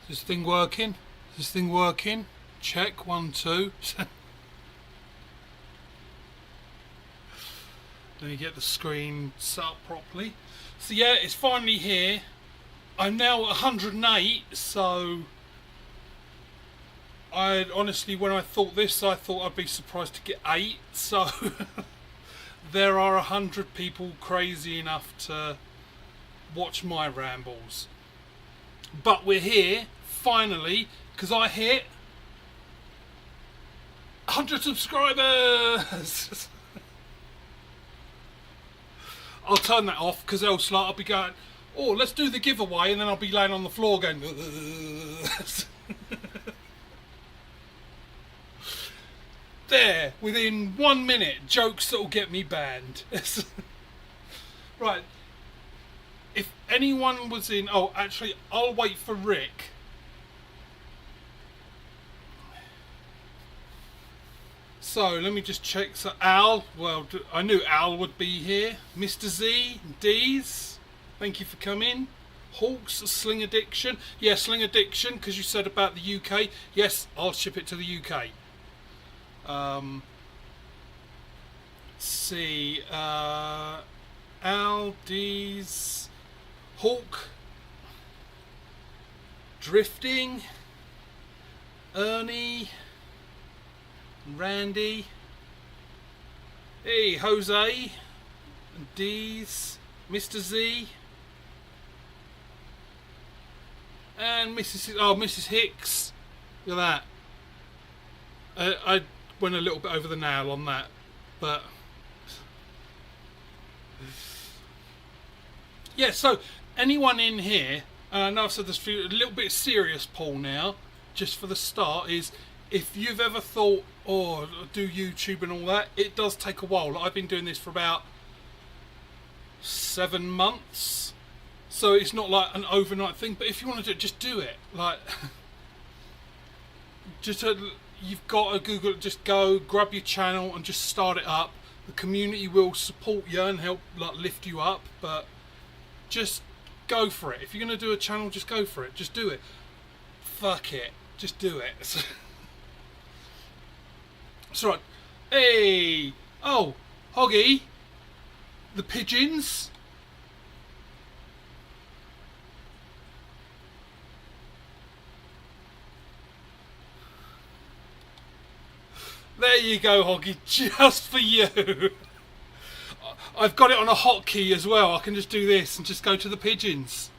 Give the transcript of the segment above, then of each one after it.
Is this thing working? Is this thing working? Check, 1, 2. Let me get the screen set up properly. So yeah, it's finally here. I'm now at 108, so I honestly, when I thought this, I thought I'd be surprised to get 8. So there are 100 people crazy enough to watch my rambles. But we're here, finally, because I hit 100 subscribers! I'll turn that off, because else like, I'll be going, oh, let's do the giveaway, and then I'll be laying on the floor going... There, within 1 minute, jokes that'll get me banned. Right. If anyone was in... Oh, actually, I'll wait for Rick. So, let me just check. So, Al, well, I knew Al would be here. Mr. Z, D's, thank you for coming. Hawks, Sling Addiction. Yeah, Sling Addiction, because you said about the UK. Yes, I'll ship it to the UK. See, Al, D's, Hawk, Drifting, Ernie, Randy, hey, Jose, D's, Mr. Z, and Mrs. Hicks. Look at that. I went a little bit over the nail on that, but yeah. So anyone in here, and I know I've said this for a little bit serious, Paul. Now, just for the start, is if you've ever thought, oh, do YouTube and all that, it does take a while. Like, I've been doing this for about 7 months, so it's not like an overnight thing. But if you want to do it, just do it. Like, just you've got to Google it. Just go grab your channel and just start it up. The community will support you and help like lift you up, but just go for it. If you're going to do a channel, just go for it. Just do it. Fuck it. Just do it. It's right. Hey! Oh, Hoggy! The pigeons! There you go, Hoggy, just for you! I've got it on a hotkey as well. I can just do this and just go to the pigeons.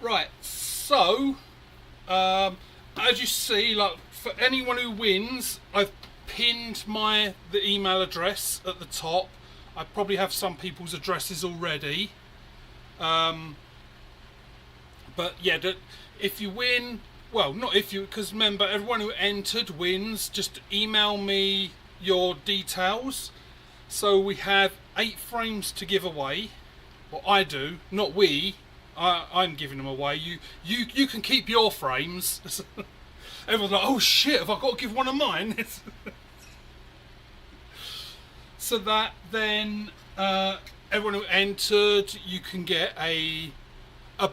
Right, so as you see, like for anyone who wins, I've pinned the email address at the top. I probably have some people's addresses already, but yeah, if you win, well, not if you, because remember, everyone who entered wins. Just email me your details. So we have 8 frames to give away. Well, I do, not we. I'm giving them away. You can keep your frames. Everyone's like, oh shit, have I got to give one of mine? So that then everyone who entered, you can get a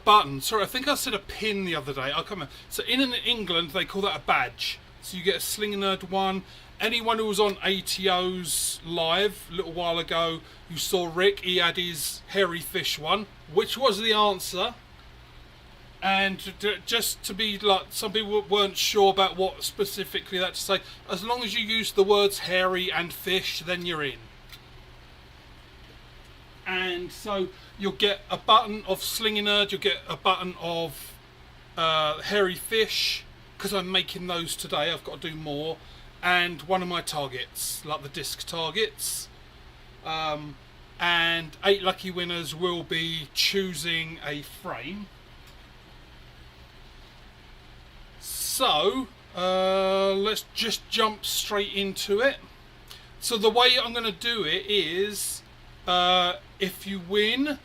button. Sorry, I think I said a pin the other day. I can't remember. So in England they call that a badge. So you get a Slinginerd one. Anyone who was on ATO's live a little while ago, you saw Rick, he had his hairy fish one, which was the answer. And just to be like, some people weren't sure about what specifically that to say. As long as you use the words hairy and fish, then you're in. And so you'll get a button of Slinginerd, you'll get a button of hairy fish, because I'm making those today. I've got to do more. And one of my targets, like the disc targets, and 8 lucky winners will be choosing a frame. So let's just jump straight into it. So the way I'm going to do it is, if you win,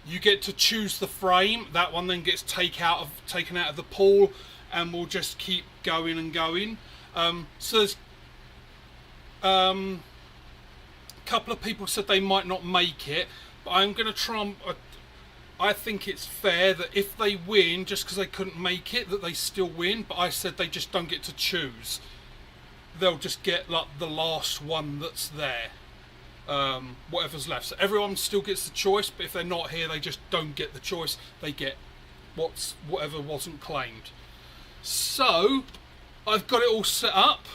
you get to choose the frame. That one then gets taken out of the pool, and we'll just keep going and going. So there's couple of people said they might not make it, but I'm going to try and... I think it's fair that if they win, just because they couldn't make it, that they still win. But I said they just don't get to choose. They'll just get like the last one that's there. Whatever's left. So everyone still gets the choice, but if they're not here, they just don't get the choice. They get whatever wasn't claimed. So I've got it all set up,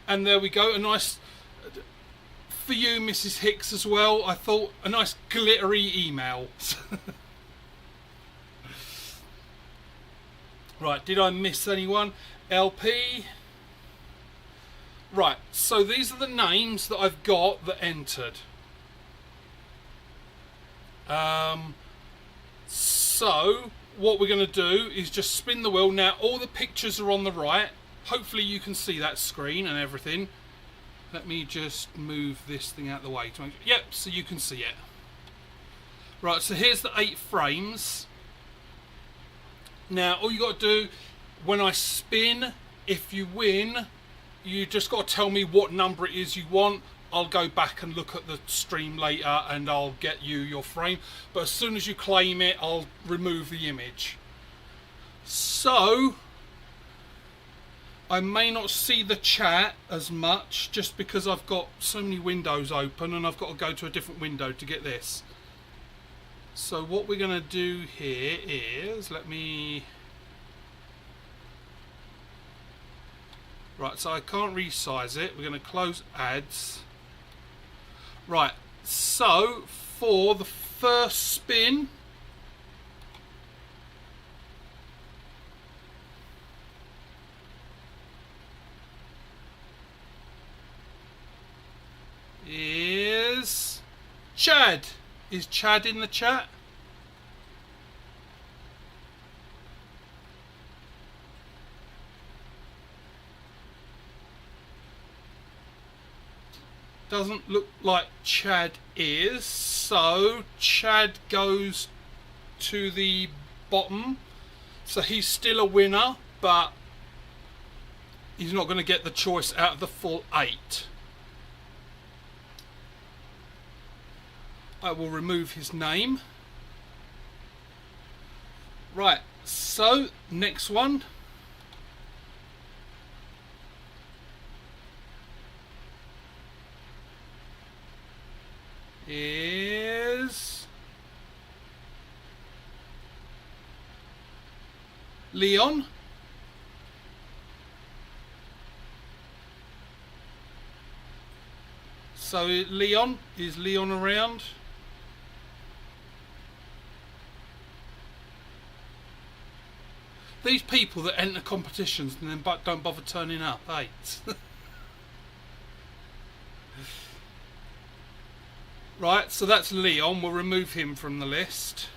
and there we go. A nice... For you, Mrs. Hicks, as well, I thought a nice glittery email. Right, did I miss anyone? LP. Right, so these are the names that I've got that entered. So, what we're going to do is just spin the wheel. Now, all the pictures are on the right. Hopefully you can see that screen and everything. Let me just move this thing out of the way to make sure. Yep, so you can see it. Right, so here's the 8 frames. Now, all you got to do, when I spin, if you win, you just got to tell me what number it is you want. I'll go back and look at the stream later and I'll get you your frame. But as soon as you claim it, I'll remove the image. So... I may not see the chat as much just because I've got so many windows open and I've got to go to a different window to get this. So what we're going to do here is, let me... Right, so I can't resize it. We're going to close ads. Right, so for the first spin... is Chad. Is Chad in the chat? Doesn't look like Chad is, so Chad goes to the bottom. So he's still a winner, but he's not going to get the choice out of the full 8. I will remove his name. Right, so next one. Is Leon. So Leon, is Leon around? These people that enter competitions and then don't bother turning up, eh? Right, so that's Leon. We'll remove him from the list.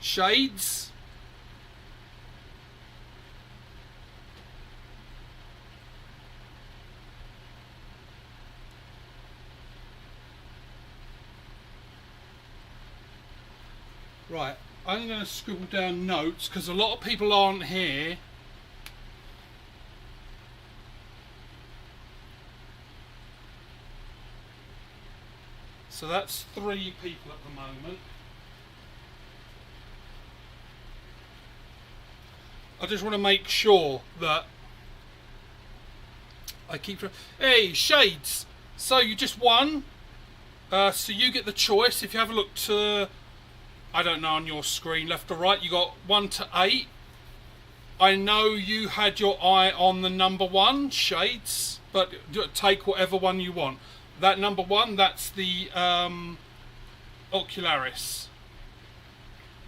Shades. Right, I'm going to scribble down notes because a lot of people aren't here. So that's 3 people at the moment. I just want to make sure that I keep... Hey, Shades! So you just won. So you get the choice. If you have a look to... I don't know, on your screen, left or right, you got 1 to 8. I know you had your eye on the number 1, Shades, but take whatever one you want. That number 1, that's the Ocularis.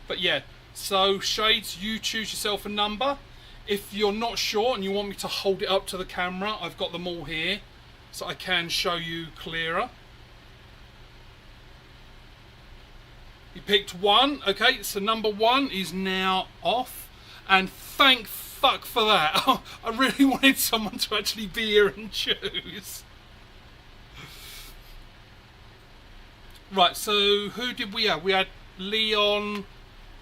But yeah, so Shades, you choose yourself a number. If you're not sure and you want me to hold it up to the camera, I've got them all here, so I can show you clearer. You picked 1, okay, so number 1 is now off, and thank fuck for that. I really wanted someone to actually be here and choose. Right, so who did we have? We had Leon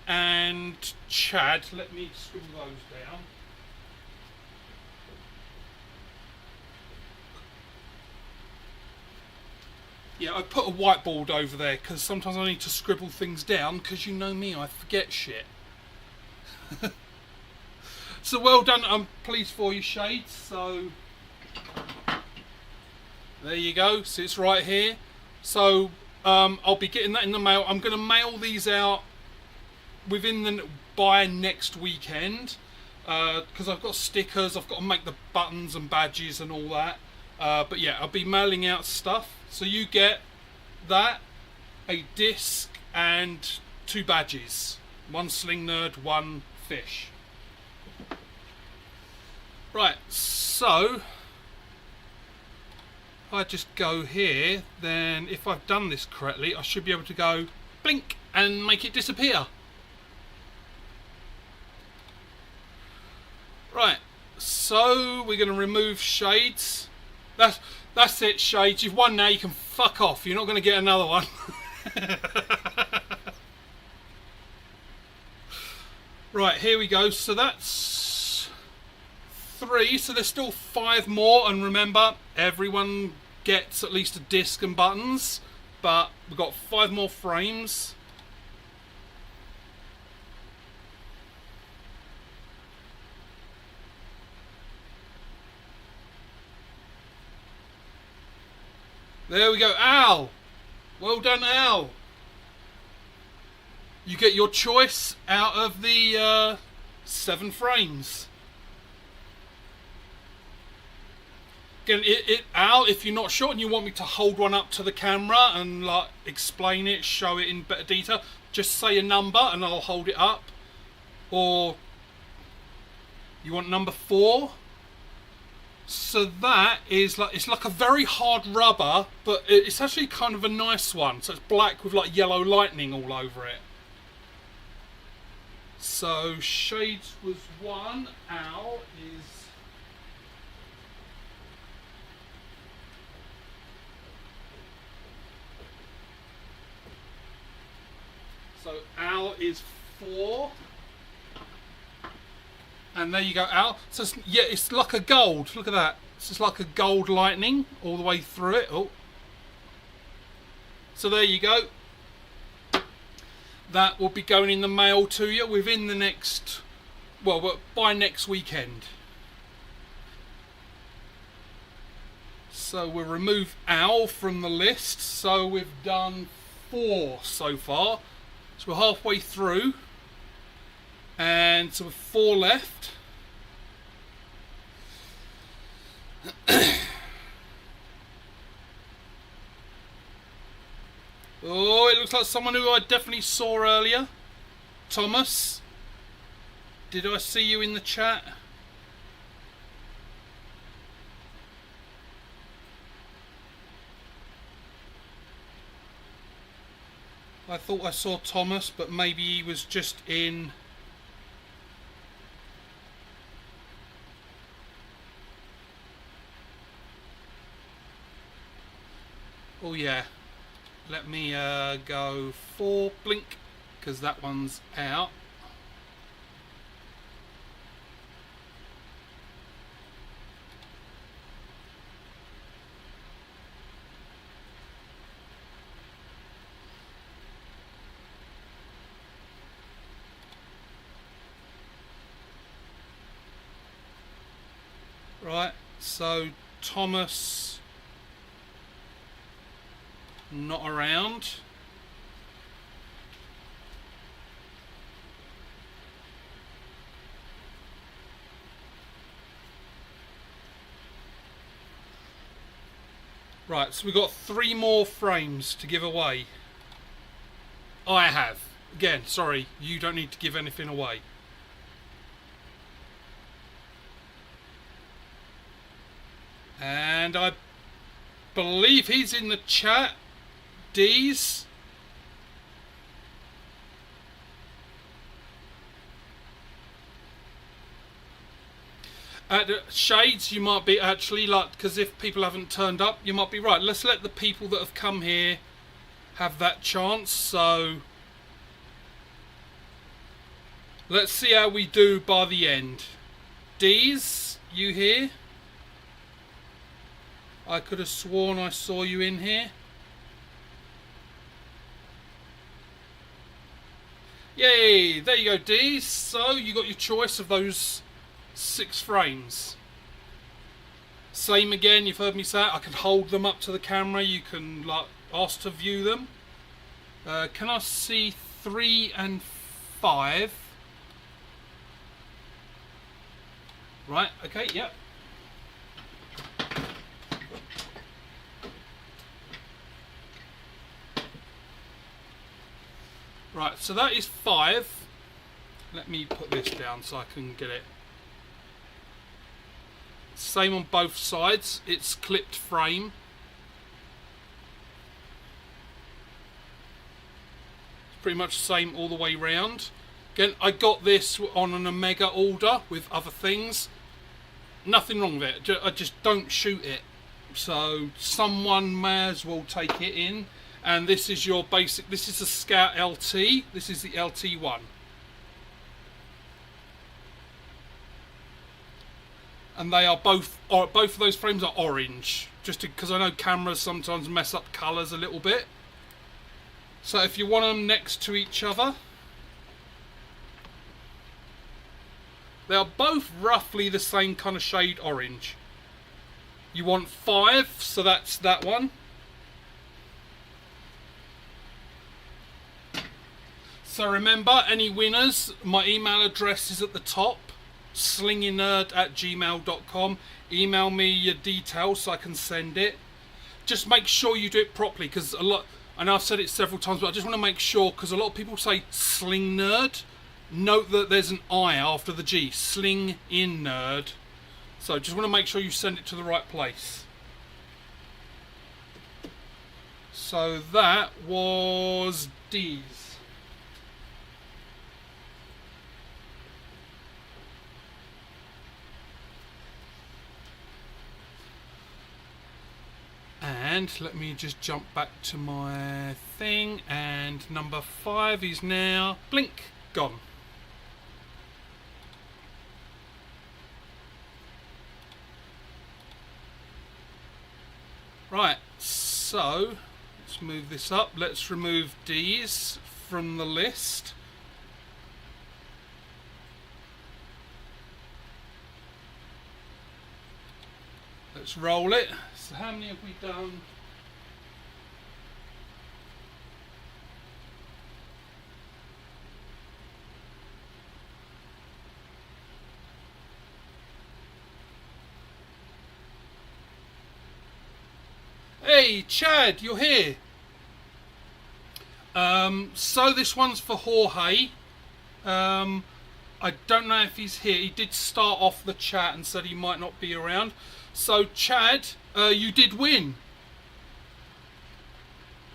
and Chad. Let me scribble those down. Yeah, I put a whiteboard over there because sometimes I need to scribble things down because you know me, I forget shit. So well done, I'm pleased for you, Shades. So there you go, so it's right here. So I'll be getting that in the mail. I'm going to mail these out by next weekend because I've got stickers, I've got to make the buttons and badges and all that. But yeah, I'll be mailing out stuff. So you get that, a disc and 2 badges. 1 Slinginerd, 1 fish. Right, so if I just go here, then if I've done this correctly, I should be able to go blink and make it disappear. Right, so we're going to remove Shades. That's it, Shades. You've won now. You can fuck off. You're not going to get another one. Right, here we go. So that's 3. So there's still 5 more. And remember, everyone gets at least a disc and buttons. But we've got 5 more frames. There we go, Al. Well done, Al. You get your choice out of the 7 frames. Again, Al, if you're not sure and you want me to hold one up to the camera and like explain it, show it in better detail, just say a number and I'll hold it up. Or you want number 4? So that is like, it's like a very hard rubber, but it's actually kind of a nice one. So it's black with like yellow lightning all over it. So Shades was 1, Al is... So Al is 4. And there you go, Al. So it's, yeah, it's like a gold. Look at that. It's just like a gold lightning all the way through it. Oh. So there you go. That will be going in the mail to you within the next, well, by next weekend. So we'll remove Al from the list. So we've done 4 so far. So we're halfway through. And so with 4 left. Oh, it looks like someone who I definitely saw earlier. Thomas. Did I see you in the chat? I thought I saw Thomas, but maybe he was just in... Oh yeah, let me go 4, blink, because that one's out. Right, so Thomas... not around. Right, so we've got 3 more frames to give away. I have. Again, sorry, you don't need to give anything away. And I believe he's in the chat. D's. Shades, you might be actually like, because if people haven't turned up, you might be right. Let's let the people that have come here have that chance. So let's see how we do by the end. Dees, you here? I could have sworn I saw you in here. Yay, there you go, Dees. So you got your choice of those 6 frames. Same again, you've heard me say it, I can hold them up to the camera, you can like ask to view them. Can I see 3 and 5? Right, okay, yep. Right, so that is 5. Let me put this down so I can get it. Same on both sides, it's clipped frame. It's pretty much the same all the way round. Again, I got this on an Omega order with other things. Nothing wrong with it, I just don't shoot it. So someone may as well take it in. And this is your basic, this is the Scout LT, this is the LT1. And they are both of those frames are orange, just because I know cameras sometimes mess up colours a little bit. So if you want them next to each other, they are both roughly the same kind of shade orange. You want 5, so that's that one. So remember, any winners, my email address is at the top, slinginerd@gmail.com. Email me your details so I can send it. Just make sure you do it properly, because a lot, I know I've said it several times, but I just want to make sure, because a lot of people say Slinginerd. Note that there's an I after the G, Slinginerd. So just want to make sure you send it to the right place. So that was D's. And let me just jump back to my thing, and number 5 is now blink gone. Right, so let's move this up. Let's remove D's from the list. Let's roll it. So how many have we done? Hey Chad, you're here. So this one's for Jorge. I don't know if he's here. He did start off the chat and said he might not be around. So Chad, you did win.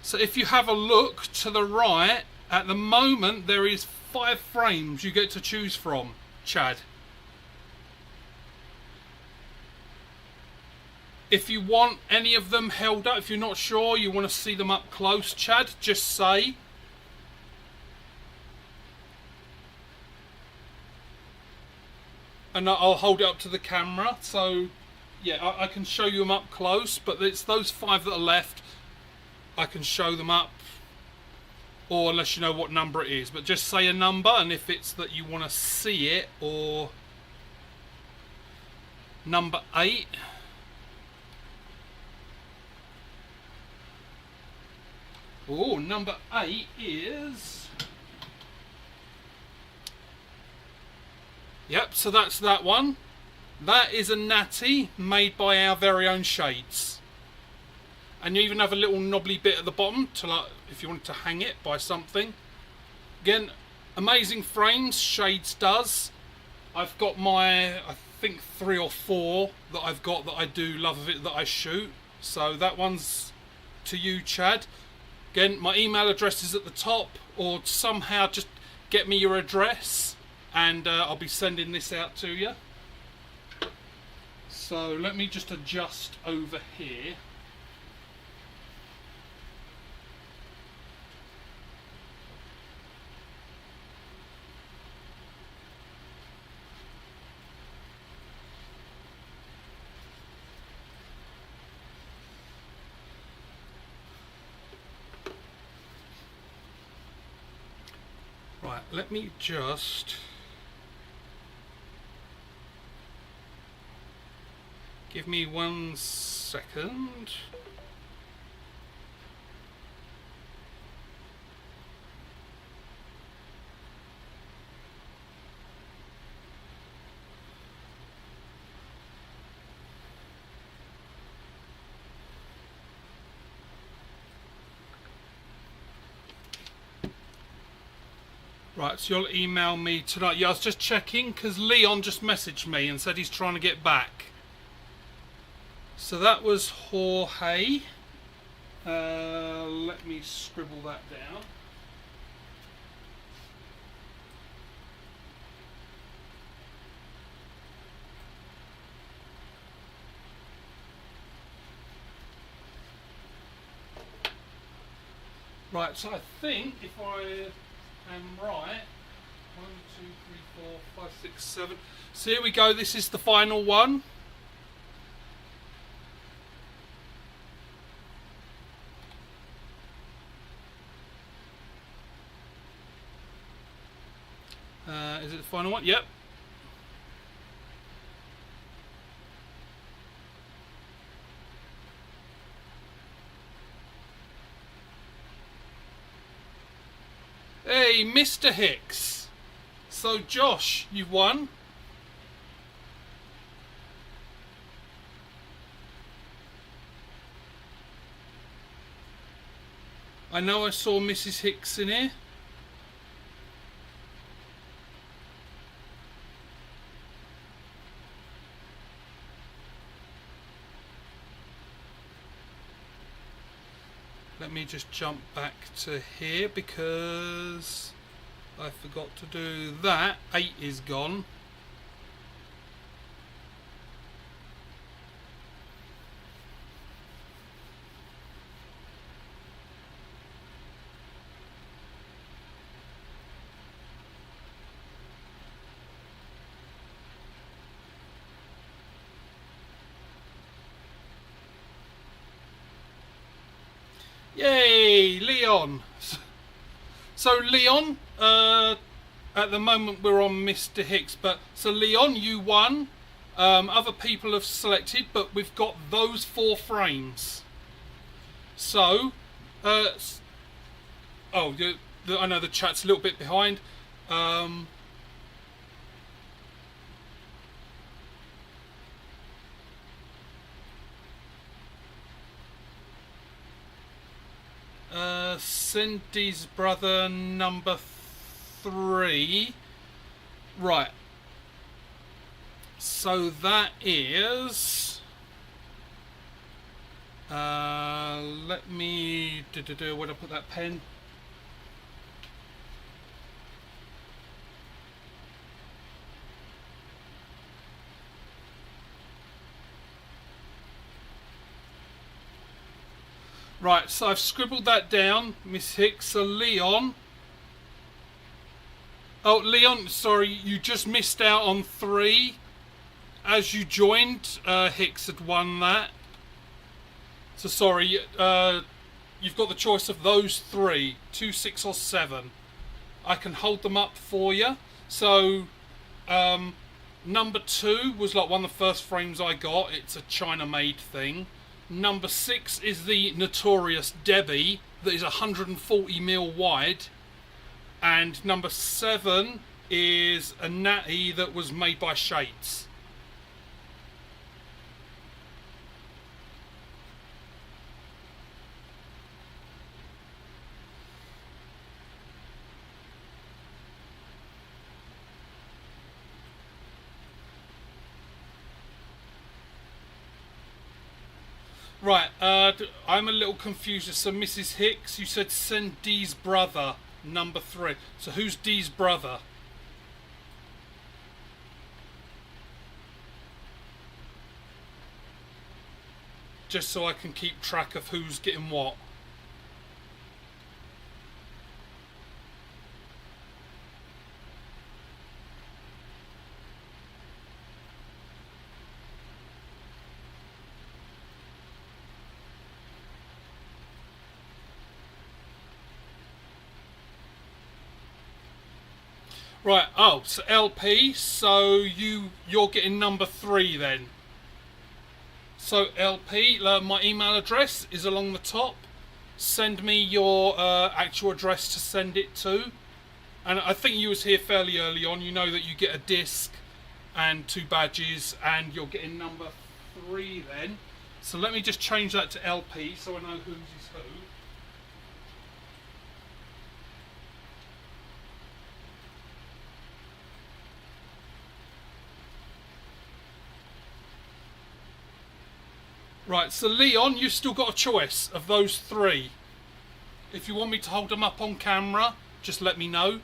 So if you have a look to the right, at the moment there is 5 frames you get to choose from, Chad. If you want any of them held up, if you're not sure, you want to see them up close, Chad, just say. And I'll hold it up to the camera, so yeah, I can show you them up close, but it's those 5 that are left, I can show them up, or unless you know what number it is, but just say a number, and if it's that you want to see it, or number 8. Oh, number 8 is... Yep, so that's that one. That is a natty made by our very own shades. And you even have a little knobbly bit at the bottom to, like, if you wanted to hang it by something. Again, amazing frames, Shades does. I've got my, I think 3 or 4 that I've got that I do love of it, that I shoot. So that one's to you, Chad. Again, my email address is at the top, or somehow just get me your address and I'll be sending this out to you. So let me just adjust over here. let me just give me 1 second. Right, so you'll email me tonight. Yeah, I was just checking because Leon just messaged me and said he's trying to get back. So that was Jorge. Let me scribble that down. Right, so I think if I am right, 1, 2, 3, 4, 5, 6, 7. So here we go. This is the final one. Is it the final one? Yep. Hey, Mr. Hicks. So, Josh, you've won. I know I saw Mrs. Hicks in here. Let me just jump back to here because I forgot to do that. 8 is gone. Yay, Leon. So Leon, at the moment we're on Mr. Hicks, but so Leon, you won. Other people have selected, but we've got those 4 frames. So, I know the chat's a little bit behind. Cindy's brother number 3. Right. So that is. Let me. Where did I put that pen? Right, so I've scribbled that down, Miss Hicks. So Leon. Oh, Leon, sorry, you just missed out on 3. As you joined, Hicks had won that. So sorry, you've got the choice of those 3, 2, 6 or 7. I can hold them up for you. So, number 2 was like one of the first frames I got. It's a China-made thing. Number 6 is the notorious Debbie that is 140mm wide. And number 7 is a Natty that was made by Shades. Right, I'm a little confused. So Mrs. Hicks, you said send Dee's brother, number 3. So who's Dee's brother? Just so I can keep track of who's getting what. Right, oh, so LP, so you're getting number 3 then. So LP, my email address is along the top. Send me your actual address to send it to. And I think you was here fairly early on. You know that you get a disc and 2 badges, and you're getting number 3 then. So let me just change that to LP so I know whose is who. Right, so Leon, you've still got a choice of those 3. If you want me to hold them up on camera, just let me know.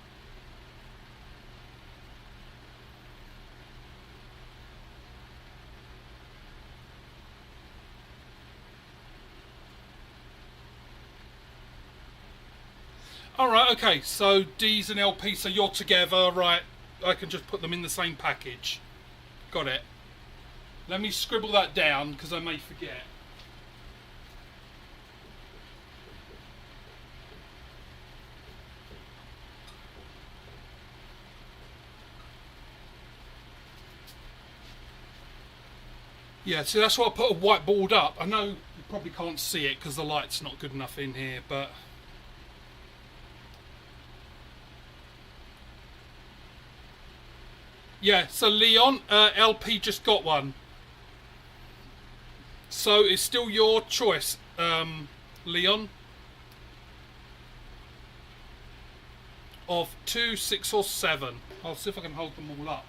Alright, okay, so D's and LP, so you're together, right, I can just put them in the same package. Got it. Let me scribble that down, because I may forget. Yeah, so that's why I put a whiteboard up. I know you probably can't see it, because the light's not good enough in here, but... Yeah, so Leon, LP just got one. So it's still your choice, Leon. Of 2, 6 or 7. I'll see if I can hold them all up.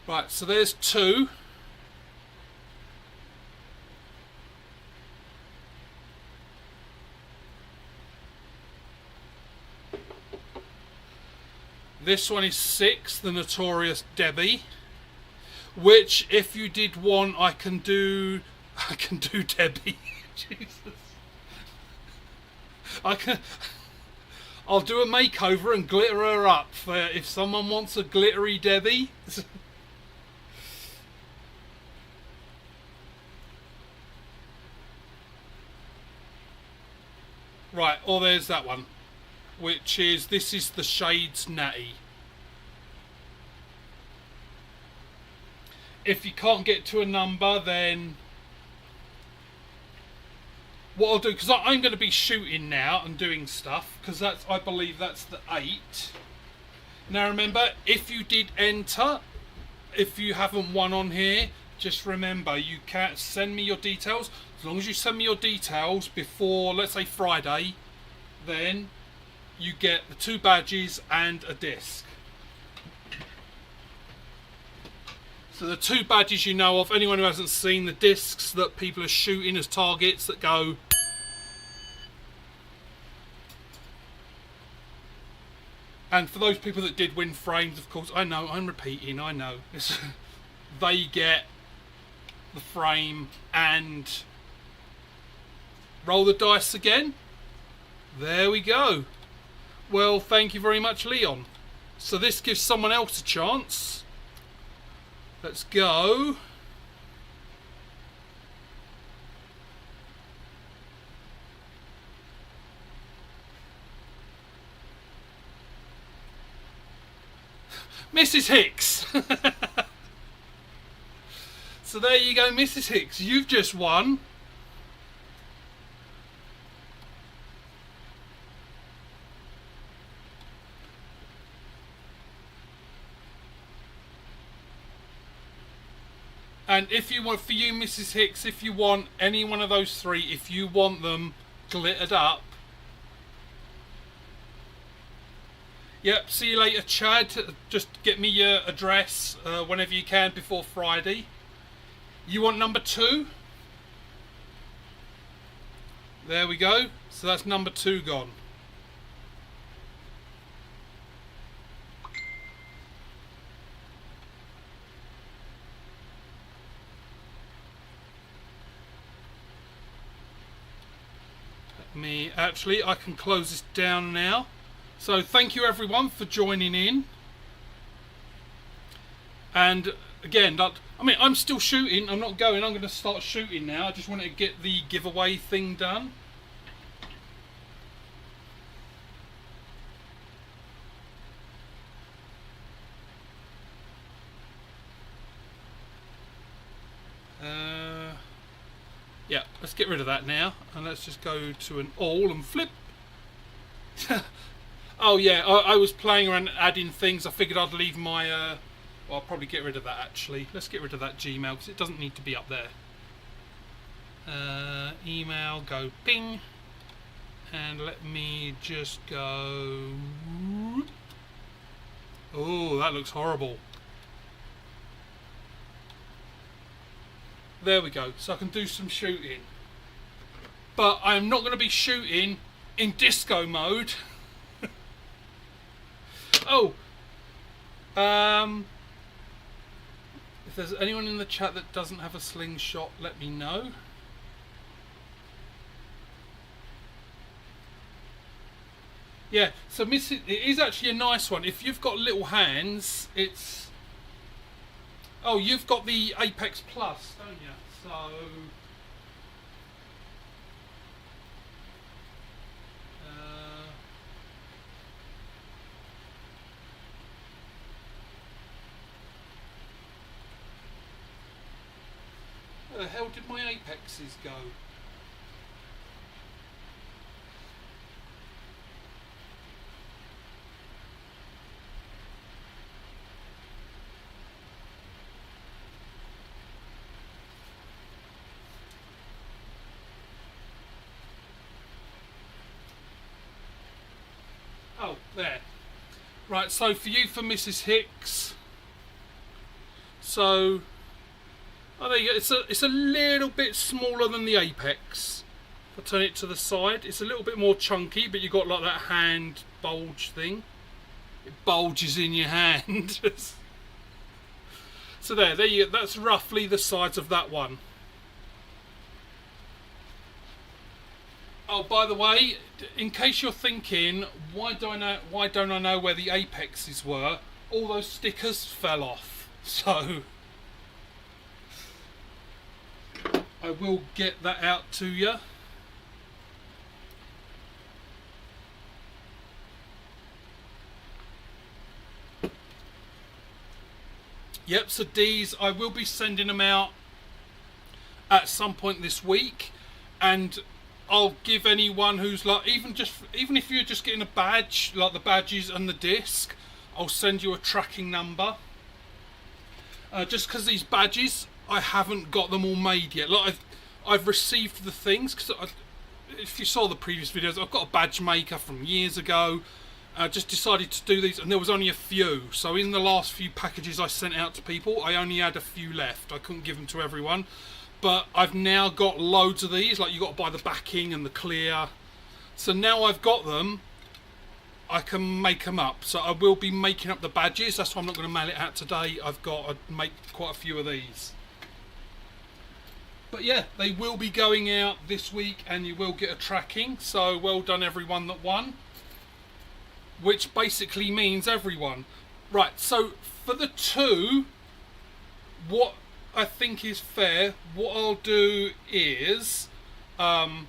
Right, so there's 2. This one is 6, the Notorious Debbie. Which, if you did want, I can do Debbie. Jesus. I'll do a makeover and glitter her up for if someone wants a glittery Debbie. Right, or there's that one. Which is, this is the Shades Natty. If you can't get to a number, then what I'll do, because I'm going to be shooting now and doing stuff, because that's, I believe that's the 8. Now remember, if you did enter, if you haven't won on here, just remember you can send me your details. As long as you send me your details before, let's say Friday, then you get the 2 badges and a disc. So the 2 badges you know of, anyone who hasn't seen the discs that people are shooting as targets that go. And for those people that did win frames, of course, I know, I'm repeating, I know. They get the frame and roll the dice again. There we go. Well, thank you very much, Leon. So this gives someone else a chance. Let's go. Mrs. Hicks. So there you go, Mrs. Hicks. You've just won. And if you want, for you, Mrs. Hicks, if you want any one of those 3, if you want them glittered up. Yep, see you later, Chad. Just get me your address whenever you can before Friday. You want number 2? There we go. So that's number 2 gone. Actually, I can close this down now. So thank you everyone for joining in. And again, I mean, I'm still shooting. I'm not going. I'm going to start shooting now. I just wanted to get the giveaway thing done. Yeah, let's get rid of that now, and let's just go to an all and flip. Oh yeah, I was playing around adding things. I figured I'd leave my well, I'll probably get rid of that actually. Let's get rid of that Gmail because it doesn't need to be up there. Email, go ping, and let me just go. Oh, that looks horrible. There we go, so I can do some shooting. But I'm not going to be shooting in disco mode. Oh, if there's anyone in the chat that doesn't have a slingshot, let me know. Yeah, so it is actually a nice one. If you've got little hands, it's... Oh, you've got the Apex Plus, don't you? So... where the hell did my Apexes go? Oh, there. Right, so for Mrs. Hicks. So, oh, there you go. It's a little bit smaller than the Apex. If I turn it to the side, it's a little bit more chunky, but you've got like that hand bulge thing. It bulges in your hand. So there you go. That's roughly the size of that one. Oh, by the way, in case you're thinking, why don't I know where the Apexes were? All those stickers fell off. So I will get that out to you. Yep, so these I will be sending them out at some point this week, and I'll give anyone who's like, even if you're just getting a badge, like the badges and the disc, I'll send you a tracking number. Just because these badges, I haven't got them all made yet. Like I've received the things, because if you saw the previous videos, I've got a badge maker from years ago. I just decided to do these, and there was only a few. So in the last few packages I sent out to people, I only had a few left. I couldn't give them to everyone. But I've now got loads of these, like you got to buy the backing and the clear. So now I've got them, I can make them up. So I will be making up the badges. That's why I'm not going to mail it out today. I've got to make quite a few of these. But yeah, they will be going out this week, and you will get a tracking. So well done everyone that won. Which basically means everyone. Right, so for the two, what I think is fair, what I'll do is I'll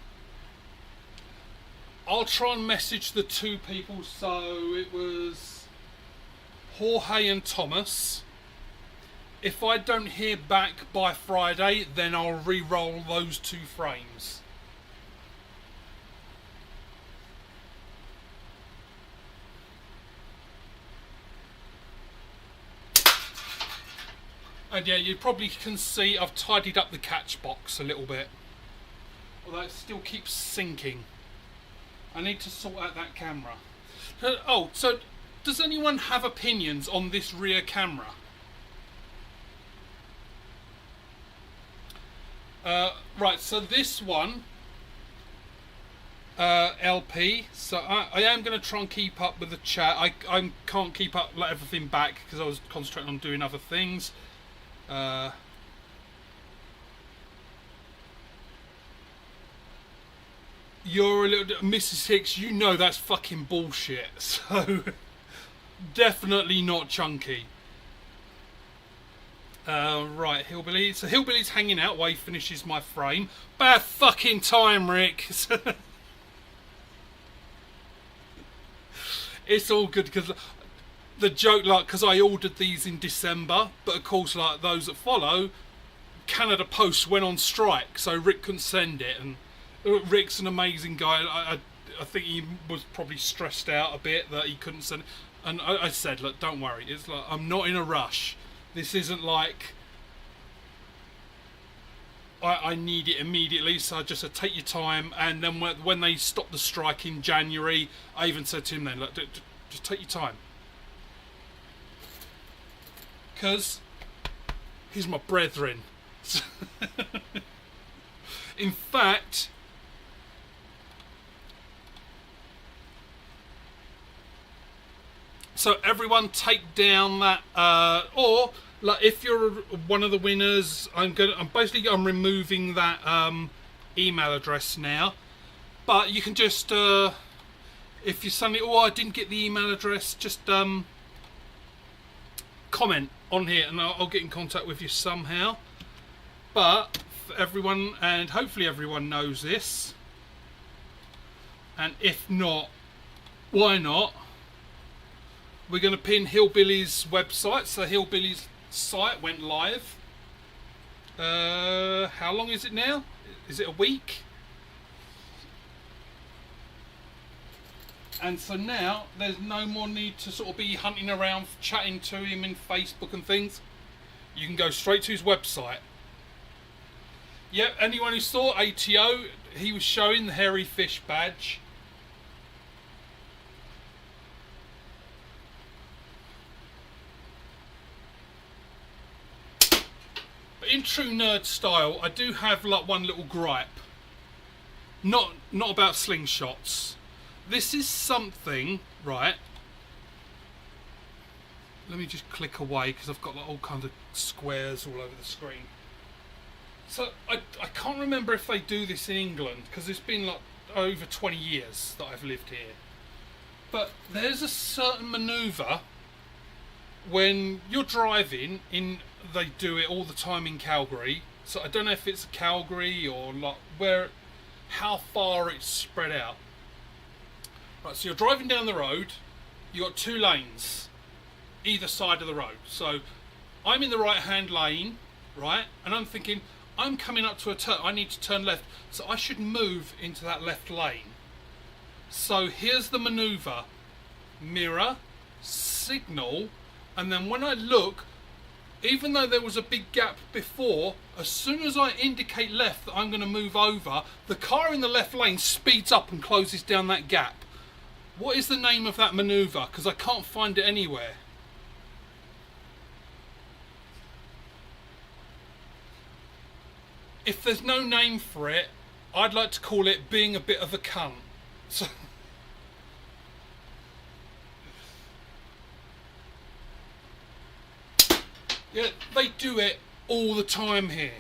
try and message the two people. So it was Jorge and Thomas. If I don't hear back by Friday, then I'll re-roll those two frames. And yeah, you probably can see I've tidied up the catch box a little bit. Although it still keeps sinking. I need to sort out that camera. Oh, so does anyone have opinions on this rear camera? Right, so this one, LP, so I am going to try and keep up with the chat. I can't keep up, let everything back because I was concentrating on doing other things. You're a little... Mrs. Hicks, you know that's fucking bullshit. So, definitely not chunky. Right, Hillbilly. So Hillbilly's hanging out while he finishes my frame. Bad fucking time, Rick. It's all good because... The joke, like, because I ordered these in December, but of course, like, those that follow, Canada Post went on strike, so Rick couldn't send it. And Rick's an amazing guy. I think he was probably stressed out a bit that he couldn't send it. And I said, look, don't worry. It's like, I'm not in a rush. This isn't like I need it immediately, so I just said, take your time. And then when they stopped the strike in January, I even said to him then, look, just take your time. Because he's my brethren. In fact, so everyone take down that, or like if you're one of the winners, I'm removing that email address now. But you can just, if you suddenly, I didn't get the email address, just comment on here and I'll get in contact with you somehow. But for everyone, and hopefully everyone knows this, and if not, why not? We're going to pin Hillbilly's website. So Hillbilly's site went live. How long is it now? Is it a week? And so now there's no more need to sort of be hunting around, chatting to him in Facebook and things. You can go straight to his website. Yep, anyone who saw ATO, he was showing the hairy fish badge. But in true nerd style, I do have like one little gripe. Not about slingshots. This is something, right? Let me just click away because I've got like all kinds of squares all over the screen. So I can't remember if they do this in England because it's been like over 20 years that I've lived here. But there's a certain manoeuvre when you're driving in. They do it all the time in Calgary. So I don't know if it's Calgary or like how far it's spread out. Right, so you're driving down the road, you've got two lanes, either side of the road. So I'm in the right hand lane, right, and I'm thinking, I'm coming up to a turn, I need to turn left, so I should move into that left lane. So here's the manoeuvre, mirror, signal, and then when I look, even though there was a big gap before, as soon as I indicate left that I'm going to move over, the car in the left lane speeds up and closes down that gap. What is the name of that manoeuvre? Because I can't find it anywhere. If there's no name for it, I'd like to call it being a bit of a cunt. So yeah, they do it all the time here.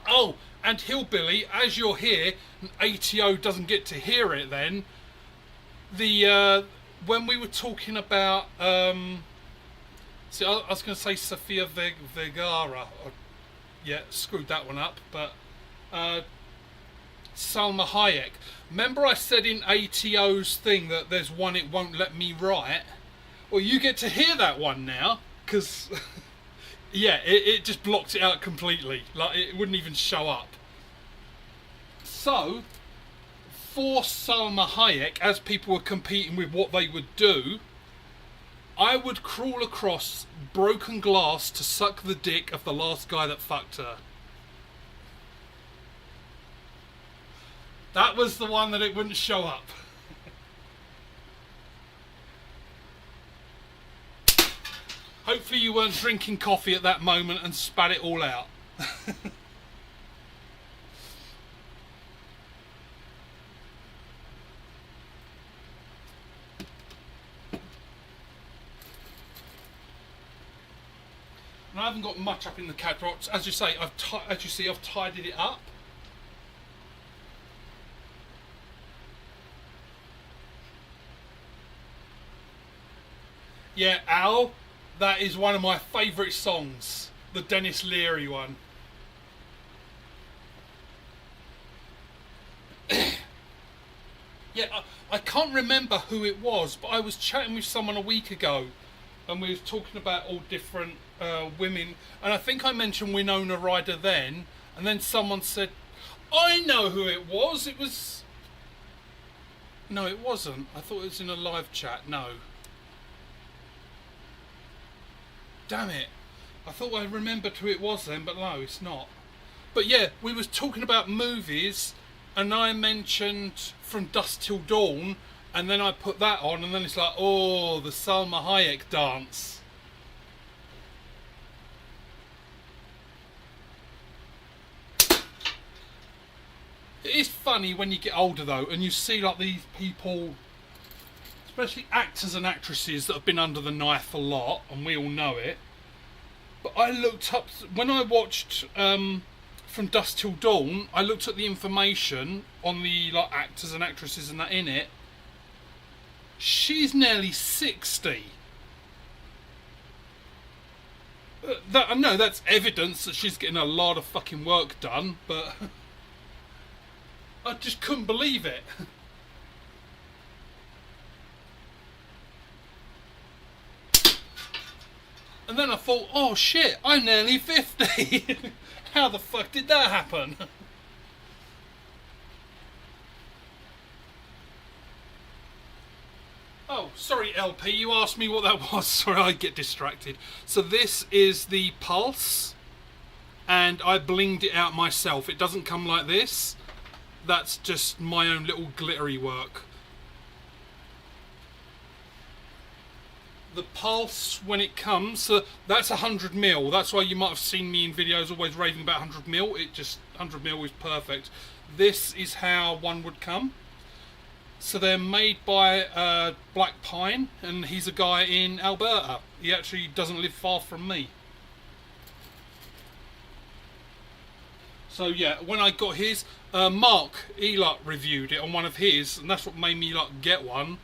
Oh, and Hillbilly, as you're here, and ATO doesn't get to hear it then, when we were talking about see, I was going to say Sofia Vergara, yeah, screwed that one up, but Salma Hayek. Remember I said in ATO's thing that there's one it won't let me write? Well, you get to hear that one now, because yeah, it just blocked it out completely, like it wouldn't even show up. So for Salma Hayek, as people were competing with what they would do, I would crawl across broken glass to suck the dick of the last guy that fucked her. That was the one that it wouldn't show up. Hopefully you weren't drinking coffee at that moment and spat it all out. And I haven't got much up in the cat box. As you say, as you see, I've tidied it up. Yeah, Al, that is one of my favourite songs, the Dennis Leary one. Yeah, I can't remember who it was, but I was chatting with someone a week ago, and we was talking about all different women, and I think I mentioned Winona Ryder then, and then someone said, I know who it was. It was... No, it wasn't. I thought it was in a live chat. No. Damn it. I thought I remembered who it was then, but no, it's not. But yeah, we was talking about movies, and I mentioned From Dusk Till Dawn, and then I put that on, and then it's like, oh, the Salma Hayek dance. It is funny when you get older though, and you see like these people, especially actors and actresses that have been under the knife a lot, and we all know it. But I looked up, when I watched From Dusk Till Dawn, I looked at the information on the like actors and actresses and that in it. She's nearly 60. I know that's evidence that she's getting a lot of fucking work done, but I just couldn't believe it. And then I thought, oh shit, I'm nearly 50. How the fuck did that happen? Oh, sorry LP, you asked me what that was. Sorry, I get distracted. So this is the pulse, and I blinged it out myself. It doesn't come like this. That's just my own little glittery work. The pulse, when it comes, so that's 100ml. That's why you might have seen me in videos always raving about 100ml. It just, 100ml is perfect. This is how one would come. So they're made by Black Pine, and he's a guy in Alberta. He actually doesn't live far from me. So yeah, when I got his, Mark, he like reviewed it on one of his, and that's what made me like get one.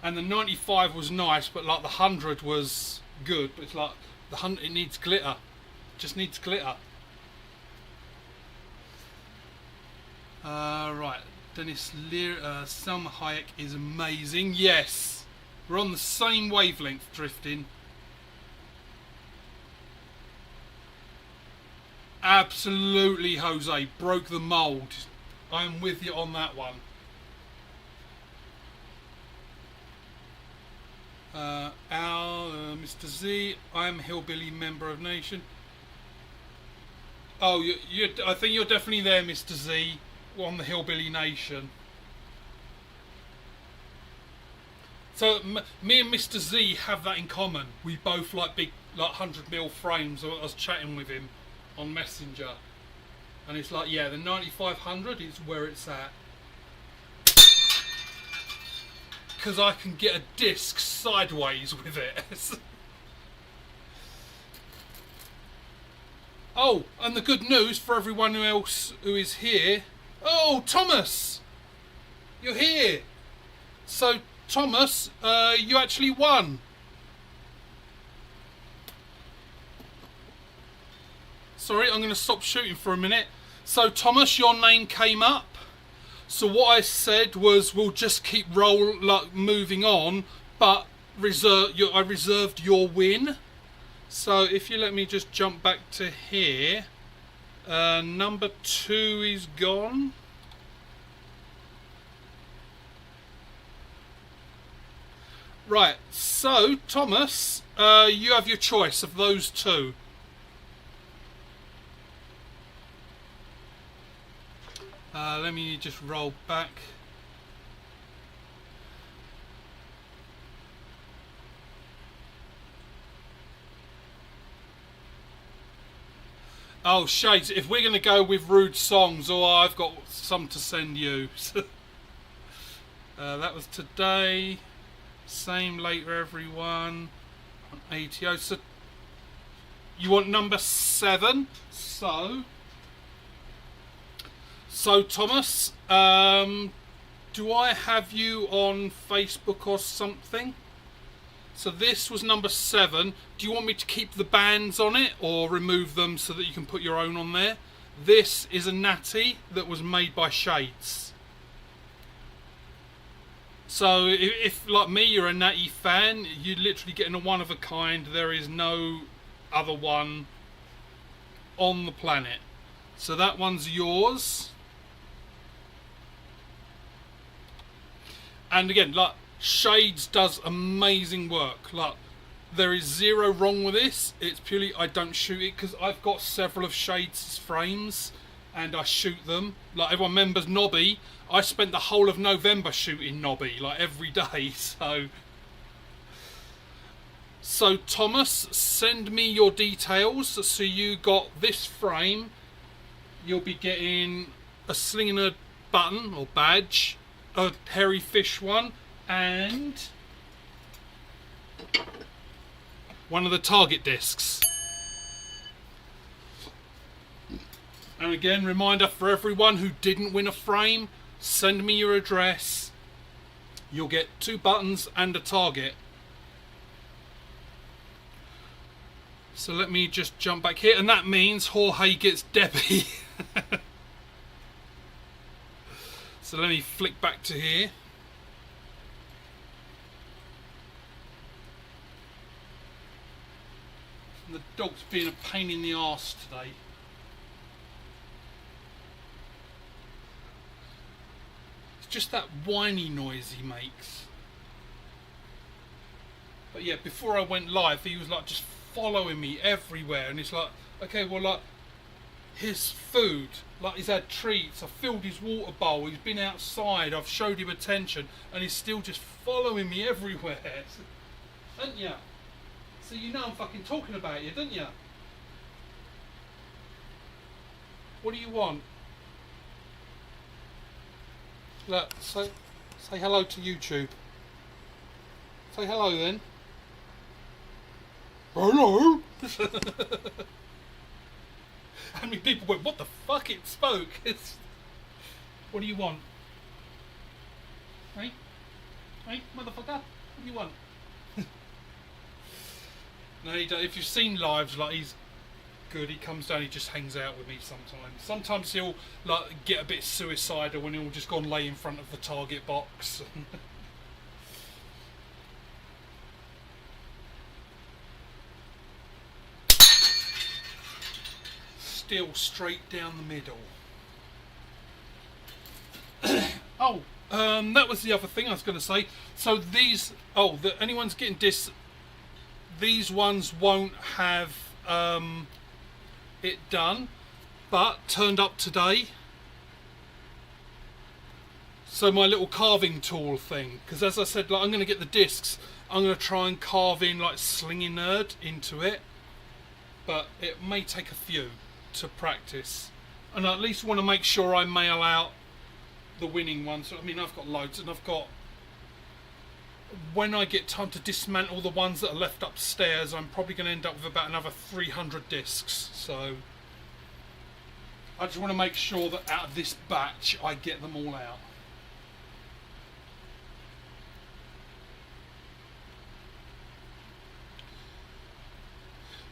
And the 95 was nice, but like the 100 was good. But it's like the 100, it needs glitter. Just needs glitter. Right, Dennis Lear, Salma Hayek is amazing. Yes, we're on the same wavelength, Drifting. Absolutely, Jose, broke the mould. I'm with you on that one. Mr. Z, I'm Hillbilly Member of Nation. Oh, I think you're definitely there, Mr. Z, on the Hillbilly Nation. So me and Mr. Z have that in common. We both like big, like 100mm frames. I was chatting with him on Messenger, and it's like, yeah, the 9500 is where it's at. Because I can get a disc sideways with it. Oh, and the good news for everyone else who is here. Oh, Thomas! You're here! So, Thomas, you actually won. Sorry, I'm going to stop shooting for a minute. So, Thomas, your name came up. So what I said was, we'll just keep moving on, but I reserved your win. So if you let me just jump back to here, number 2 is gone. Right, so Thomas, you have your choice of those two. Let me just roll back. Oh, Shades, if we're going to go with rude songs, I've got some to send you. That was today. Same later, everyone. On ATO. So, you want number 7? So Thomas, do I have you on Facebook or something? So this was number 7. Do you want me to keep the bands on it or remove them so that you can put your own on there? This is a natty that was made by Shades. So if like me, you're a Natty fan, you're literally getting a one of a kind. There is no other one on the planet. So that one's yours. And again, like, Shades does amazing work. Like, there is zero wrong with this. It's purely I don't shoot it because I've got several of Shades' frames and I shoot them. Like, everyone remembers Nobby. I spent the whole of November shooting Nobby, like, every day. So Thomas, send me your details. So you got this frame. You'll be getting a Slinginerd button or badge, a hairy fish one, and one of the target discs. And again, reminder for everyone who didn't win a frame, send me your address. You'll get 2 buttons and a target. So let me just jump back here, and that means Jorge gets Debbie. So let me flick back to here. And the dog's being a pain in the arse today. It's just that whiny noise he makes. But yeah, before I went live, he was like just following me everywhere, and it's like, okay, well, like, his food, like, he's had treats, I've filled his water bowl, he's been outside, I've showed him attention, and he's still just following me everywhere. Don't ya? So you know I'm fucking talking about you, don't ya? What do you want? Look, say hello to YouTube. Say hello then. Hello. How many people went, what the fuck, it spoke? What do you want? Hey? Hey, motherfucker? What do you want? No, he don't. If you've seen lives, like, he's good. He comes down, he just hangs out with me sometimes. Sometimes he'll, like, get a bit suicidal when he'll just go and lay in front of the target box. Still straight down the middle. Oh, that was the other thing I was going to say. So these, anyone's getting this, these ones won't have it done, but turned up today. So my little carving tool thing, because as I said, like, I'm going to get the discs. I'm going to try and carve in like Slinginerd into it, but it may take a few to practice, and I at least want to make sure I mail out the winning ones. I mean, I've got loads, and I've got, when I get time to dismantle the ones that are left upstairs, I'm probably going to end up with about another 300 discs. So I just want to make sure that out of this batch I get them all out.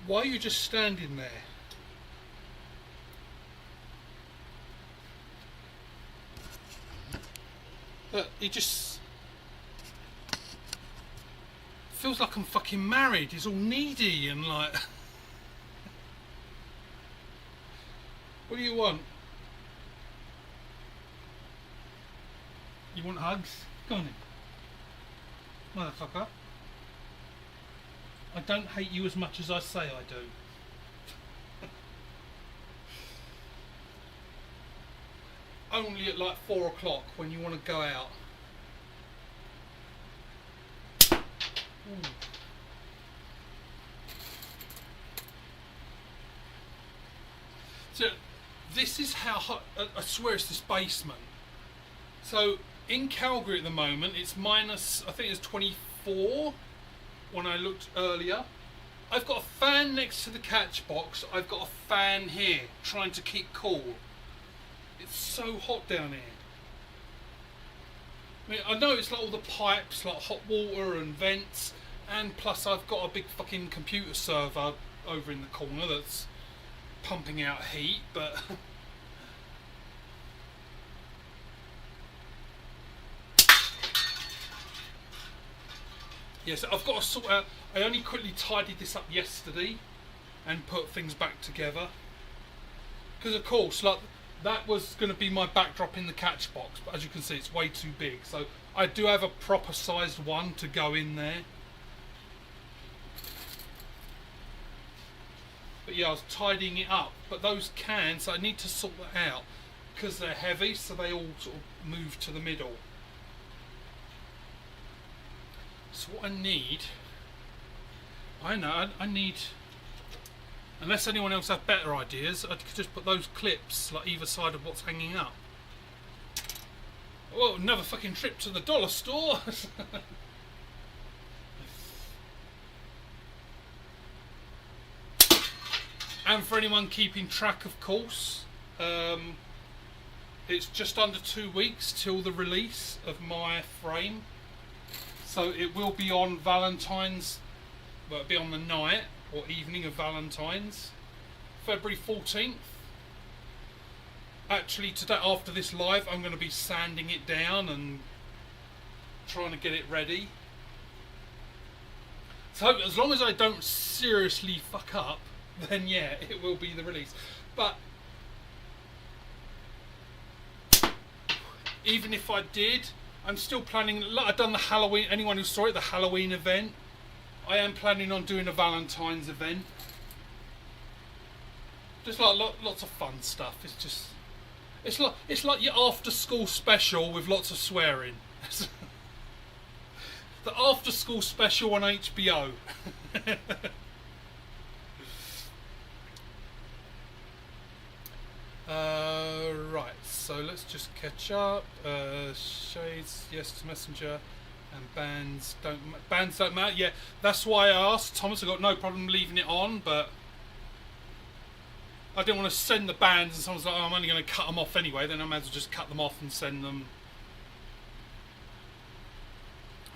Why are you just standing there? But he just feels like I'm fucking married. He's all needy and like. What do you want? You want hugs? Go on then, motherfucker. I don't hate you as much as I say I do. Only at like 4 o'clock when you want to go out. Ooh. So this is how hot, I swear it's this basement. So in Calgary at the moment it's minus, I think it's 24 when I looked earlier. I've got a fan next to the catch box, I've got a fan here trying to keep cool. It's so hot down here. I mean, I know it's like all the pipes, like hot water and vents, and plus I've got a big fucking computer server over in the corner that's pumping out heat, but Yes, I've got to sort out. I only quickly tidied this up yesterday and put things back together. Because of course, like that was going to be my backdrop in the catch box, but as you can see, it's way too big. So I do have a proper sized one to go in there. But yeah, I was tidying it up. But those cans, I need to sort that out because they're heavy, so they all sort of move to the middle. So what I need, I need, unless anyone else has better ideas, I could just put those clips like either side of what's hanging up. Oh, another fucking trip to the dollar store. And for anyone keeping track, of course, it's just under 2 weeks till the release of my frame. So it will be on Valentine's, well, it'll be on the night or evening of Valentine's, February 14th. Actually, today, after this live, I'm going to be sanding it down and trying to get it ready. So as long as I don't seriously fuck up, then yeah, it will be the release. But even if I did, I'm still planning, like I've done the Halloween, anyone who saw it, the Halloween event, I am planning on doing a Valentine's event. Just like lots of fun stuff. It's just, it's like your after school special with lots of swearing. The after school special on HBO. Right, so let's just catch up. Shades, yes to Messenger, and bands don't matter. Yeah, that's why I asked Thomas. I got no problem leaving it on, but I didn't want to send the bands and someone's like, oh, I'm only going to cut them off anyway. Then I might as well just cut them off and send them.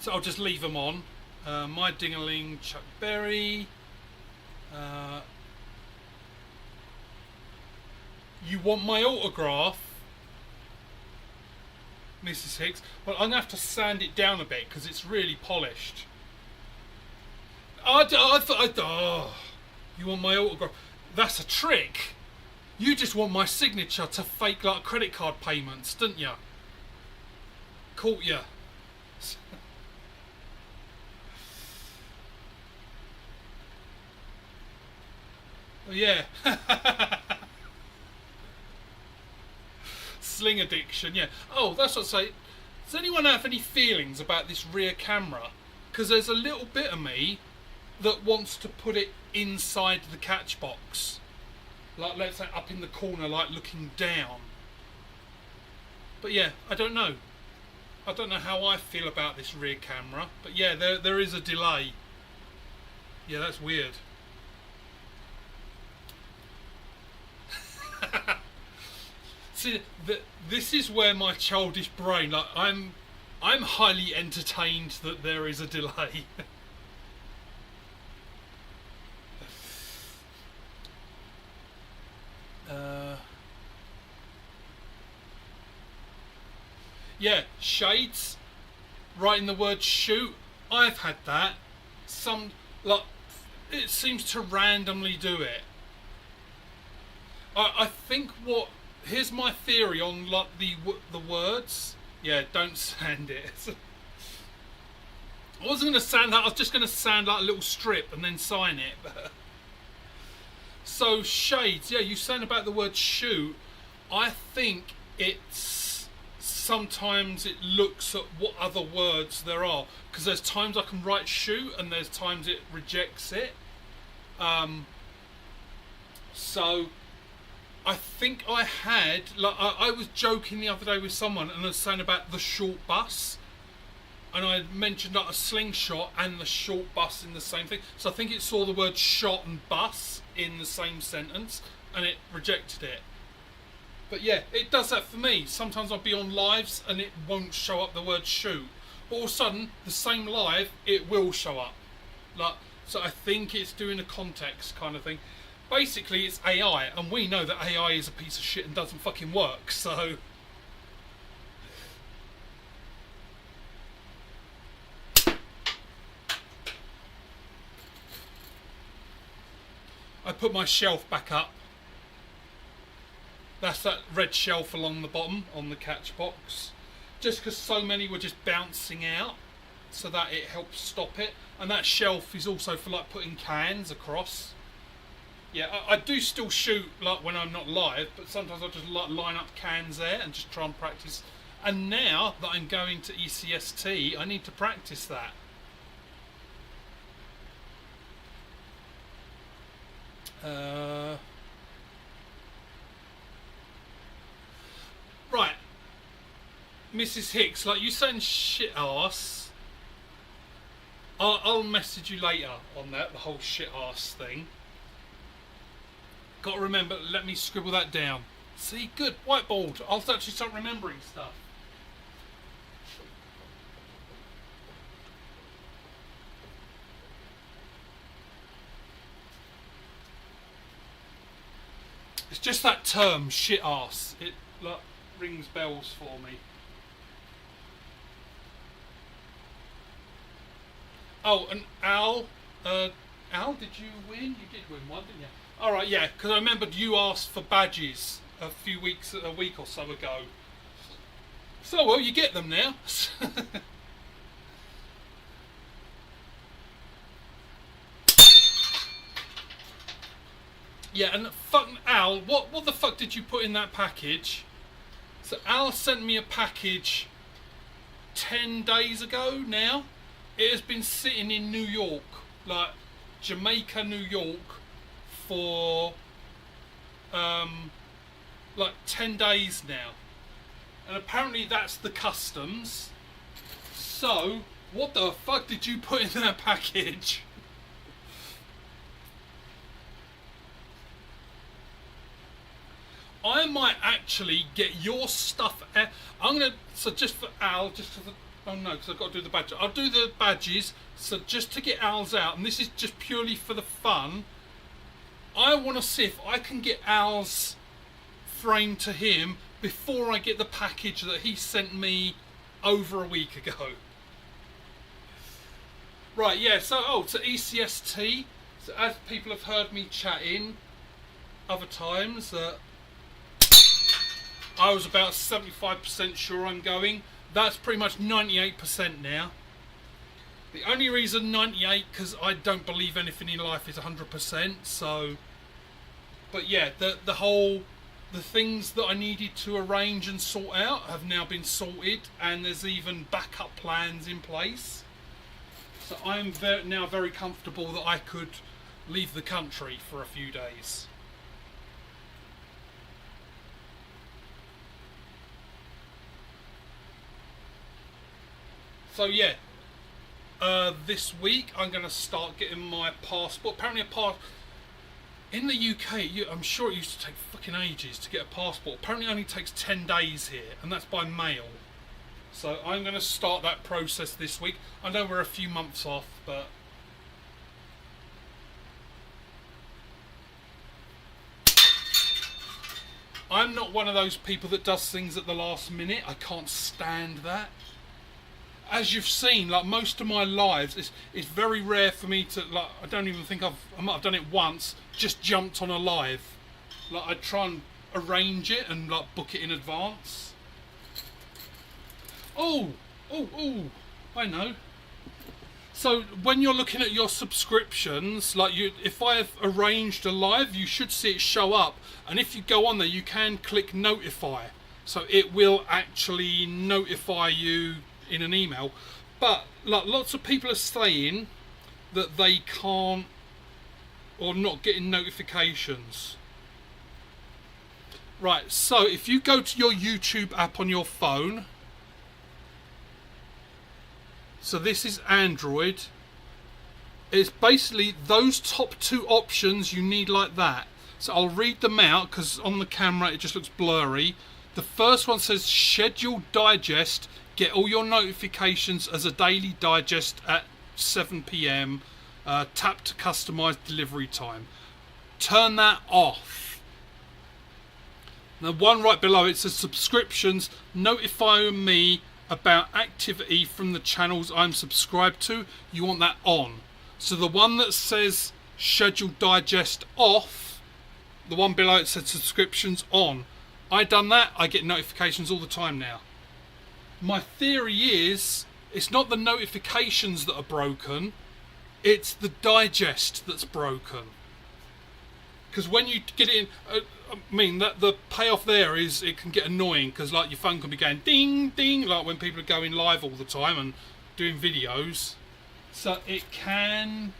So I'll just leave them on. My Dingaling, Chuck Berry. You want my autograph, Mrs. Hicks? Well, I'm going to have to sand it down a bit because it's really polished. Oh, you want my autograph? That's a trick. You just want my signature to fake like credit card payments, didn't you? Caught ya. Yeah. Sling addiction, yeah. Oh, that's what I say. Does anyone have any feelings about this rear camera? Because there's a little bit of me that wants to put it inside the catch box. Like, let's say up in the corner, like looking down. But yeah, I don't know. I don't know how I feel about this rear camera. But yeah, there is a delay. Yeah, that's weird. See, this is where my childish brain, like, I'm highly entertained that there is a delay. Yeah, shades, writing the word shoot, I've had that. Like, it seems to randomly do it. I think here's my theory on like the words. Yeah, don't sand it. I wasn't going to sand that. I was just going to sand like a little strip and then sign it. So shades. Yeah, you saying about the word shoot. I think it's sometimes it looks at what other words there are, because there's times I can write shoot and there's times it rejects it. So I think I had, like, I was joking the other day with someone and I was saying about the short bus, and I mentioned like a slingshot and the short bus in the same thing. So I think it saw the word shot and bus in the same sentence and it rejected it. But yeah, it does that for me. Sometimes I'll be on lives and it won't show up the word shoot, but all of a sudden the same live it will show up. Like, so I think it's doing a context kind of thing. Basically, it's AI, and we know that AI is a piece of shit and doesn't fucking work, so... put my shelf back up. That's that red shelf along the bottom on the catch box. Just because so many were just bouncing out, so that it helps stop it. And that shelf is also for like putting cans across. Yeah, I do still shoot like when I'm not live, but sometimes I just like line up cans there and just try and practice. And now that I'm going to ECST, I need to practice that. Right, Mrs. Hicks, like you saying shit arse. I'll message you later on that, the whole shit arse thing. Got to remember, let me scribble that down. See, good, whiteboard. I'll actually start remembering stuff. It's just that term, shit arse. It like rings bells for me. Oh, and Al, did you win? You did win one, didn't you? All right, yeah, because I remembered you asked for badges a week or so ago. So, well, you get them now. Yeah, and fucking Al, what the fuck did you put in that package? So Al sent me a package 10 days ago now. It has been sitting in New York, like Jamaica, New York, for like 10 days now. And apparently that's the customs. So, what the fuck did you put in that package? I might actually get your stuff. I'm gonna, so just for Al, just for the, oh no, because I've got to do the badges. I'll do the badges. So just to get Al's out, and this is just purely for the fun. I want to see if I can get Al's frame to him before I get the package that he sent me over a week ago. Right, yeah. So to ECST. So as people have heard me chatting other times, I was about 75% sure I'm going. That's pretty much 98% now. The only reason 98, because I don't believe anything in life is 100%. So, but yeah, the things that I needed to arrange and sort out have now been sorted, and there's even backup plans in place. So I'm now very comfortable that I could leave the country for a few days. So yeah, this week I'm going to start getting my passport. Apparently in the UK, I'm sure it used to take fucking ages to get a passport. Apparently it only takes 10 days here, and that's by mail. So I'm going to start that process this week. I know we're a few months off, but I'm not one of those people that does things at the last minute. I can't stand that. As you've seen, like most of my lives, it's very rare for me to, like, I don't even think I might have done it once, just jumped on a live. Like, I try and arrange it and like book it in advance. Oh, I know. So when you're looking at your subscriptions, like if I have arranged a live, you should see it show up. And if you go on there, you can click notify. So it will actually notify you in an email. But like lots of people are saying that they can't or not getting notifications. Right, so if you go to your YouTube app on your phone, so this is Android, it's basically those top two options you need like that. So I'll read them out because on the camera it just looks blurry. The first one says schedule digest. Get all your notifications as a daily digest at 7 PM. Tap to customize delivery time. Turn that off. The one right below it says subscriptions. Notify me about activity from the channels I'm subscribed to. You want that on. So the one that says scheduled digest off, the one below it said subscriptions on. I done that, I get notifications all the time now. My theory is, it's not the notifications that are broken, it's the digest that's broken. Because when you get it in, I mean, that the payoff there is it can get annoying, because like your phone can be going ding, ding, like when people are going live all the time and doing videos. So it can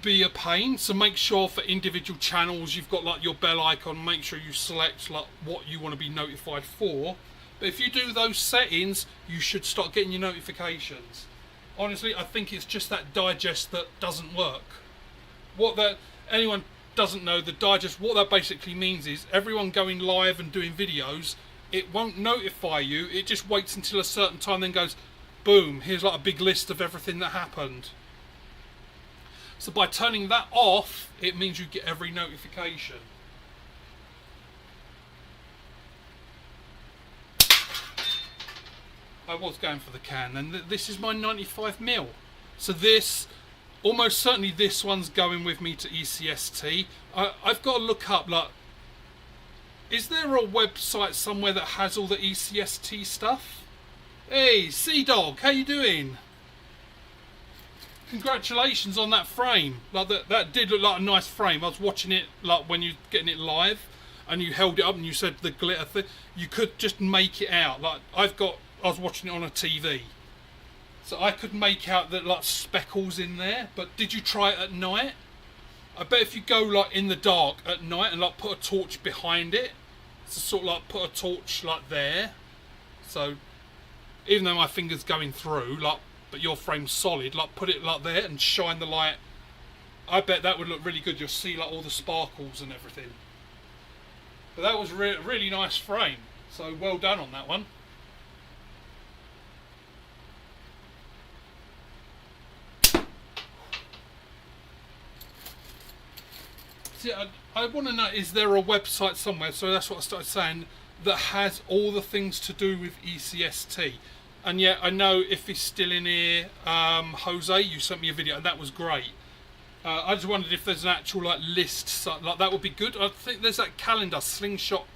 be a pain. So make sure for individual channels you've got like your bell icon, make sure you select like what you want to be notified for. But if you do those settings, you should start getting your notifications. Honestly, I think it's just that digest that doesn't work. What that anyone doesn't know, the digest, what that basically means is everyone going live and doing videos, it won't notify you, it just waits until a certain time, then goes boom, here's like a big list of everything that happened. So by turning that off, it means you get every notification. I was going for the can, and this is my 95ml. So this, almost certainly this one's going with me to ECST. I've got to look up, like, is there a website somewhere that has all the ECST stuff? Hey, Sea Dog, how you doing? Congratulations on that frame. Like that did look like a nice frame. I was watching it like when you're getting it live, and you held it up and you said the glitter thing. You could just make it out. Like I was watching it on a TV, so I could make out that like speckles in there. But did you try it at night? I bet if you go like in the dark at night and like put a torch behind it, so sort of like put a torch like there. So even though my finger's going through, like, but your frame's solid, like put it like there and shine the light. I bet that would look really good. You'll see like all the sparkles and everything. But that was really nice frame. So well done on that one. See, I want to know, is there a website somewhere, so that's what I started saying, that has all the things to do with ECST? And yet I know if he's still in here, Jose, you sent me a video and that was great. I just wondered if there's an actual like list, so, like that would be good. I think there's that calendar, slingshot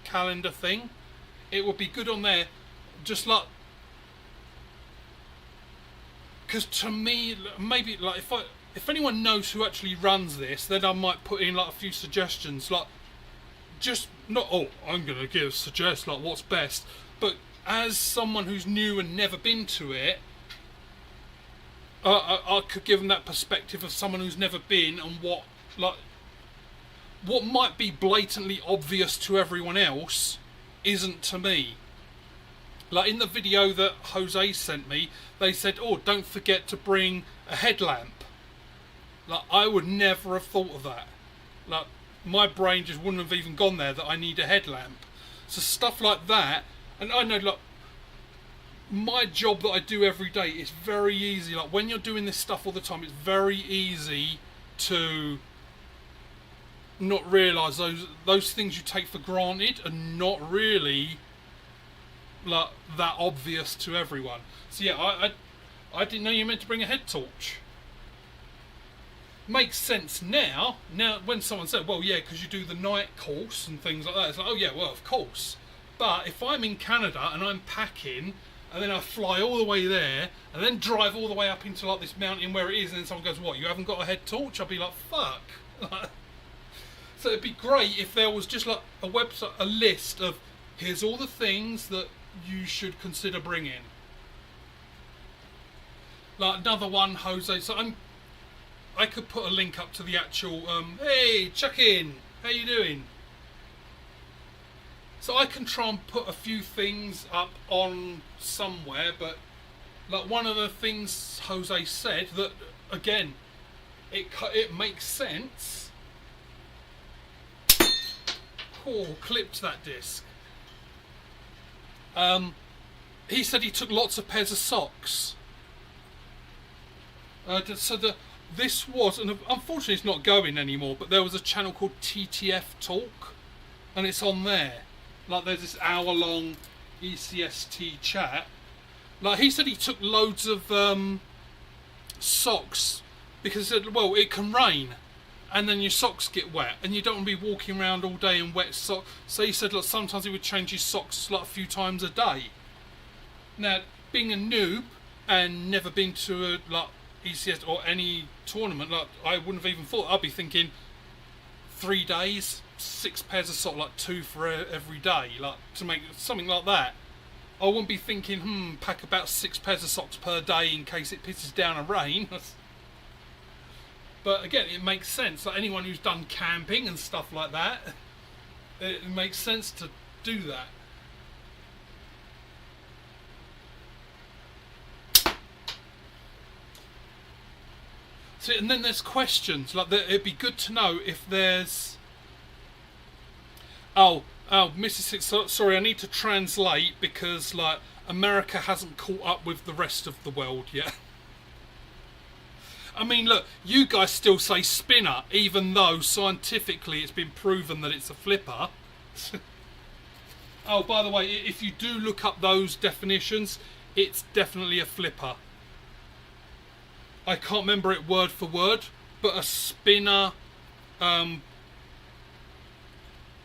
calendar thing. It would be good on there, just like, because to me, maybe like if anyone knows who actually runs this, then I might put in like a few suggestions, like just not, oh, I'm gonna suggest like what's best, but as someone who's new and never been to it, I could give them that perspective of someone who's never been, and what might be blatantly obvious to everyone else isn't to me. Like in the video that Jose sent me, they said, oh, don't forget to bring a headlamp. Like I would never have thought of that. Like my brain just wouldn't have even gone there that I need a headlamp. So stuff like that. And I know, like, my job that I do every day is very easy. Like, when you're doing this stuff all the time, it's very easy to not realise those things you take for granted are not really, like, that obvious to everyone. So, yeah, I didn't know you meant to bring a head torch. Makes sense now. Now, when someone said, well, yeah, because you do the night course and things like that, it's like, oh, yeah, well, of course. But if I'm in Canada and I'm packing, and then I fly all the way there, and then drive all the way up into like this mountain where it is, and then someone goes, what, you haven't got a head torch? I'd be like, fuck. So it'd be great if there was just like a website, a list of, here's all the things that you should consider bringing. Like another one, Jose, so I could put a link up to the actual, hey, Chuck in, how you doing? So I can try and put a few things up on somewhere, but like one of the things Jose said that, again, it makes sense. Oh, clipped that disc. He said he took lots of pairs of socks. So this was, and unfortunately it's not going anymore, but there was a channel called TTF Talk, and it's on there. Like there's this hour-long ECST chat. Like he said he took loads of socks because well, it can rain, and then your socks get wet, and you don't want to be walking around all day in wet socks. So he said, look, sometimes he would change his socks like a few times a day. Now, being a noob and never been to a like ECS or any tournament, like I wouldn't have even thought. I'd be thinking 3 days, 6 pairs of socks, like 2 for every day, like to make something like that. I wouldn't be thinking, pack about 6 pairs of socks per day in case it pisses down and rain. But again, it makes sense. Like anyone who's done camping and stuff like that, it makes sense to do that. So, and then there's questions. Like it'd be good to know if there's. Oh, Mrs. Six, sorry, I need to translate because like America hasn't caught up with the rest of the world yet. I mean, look, you guys still say spinner, even though scientifically it's been proven that it's a flipper. Oh, by the way, if you do look up those definitions, it's definitely a flipper. I can't remember it word for word, but a spinner,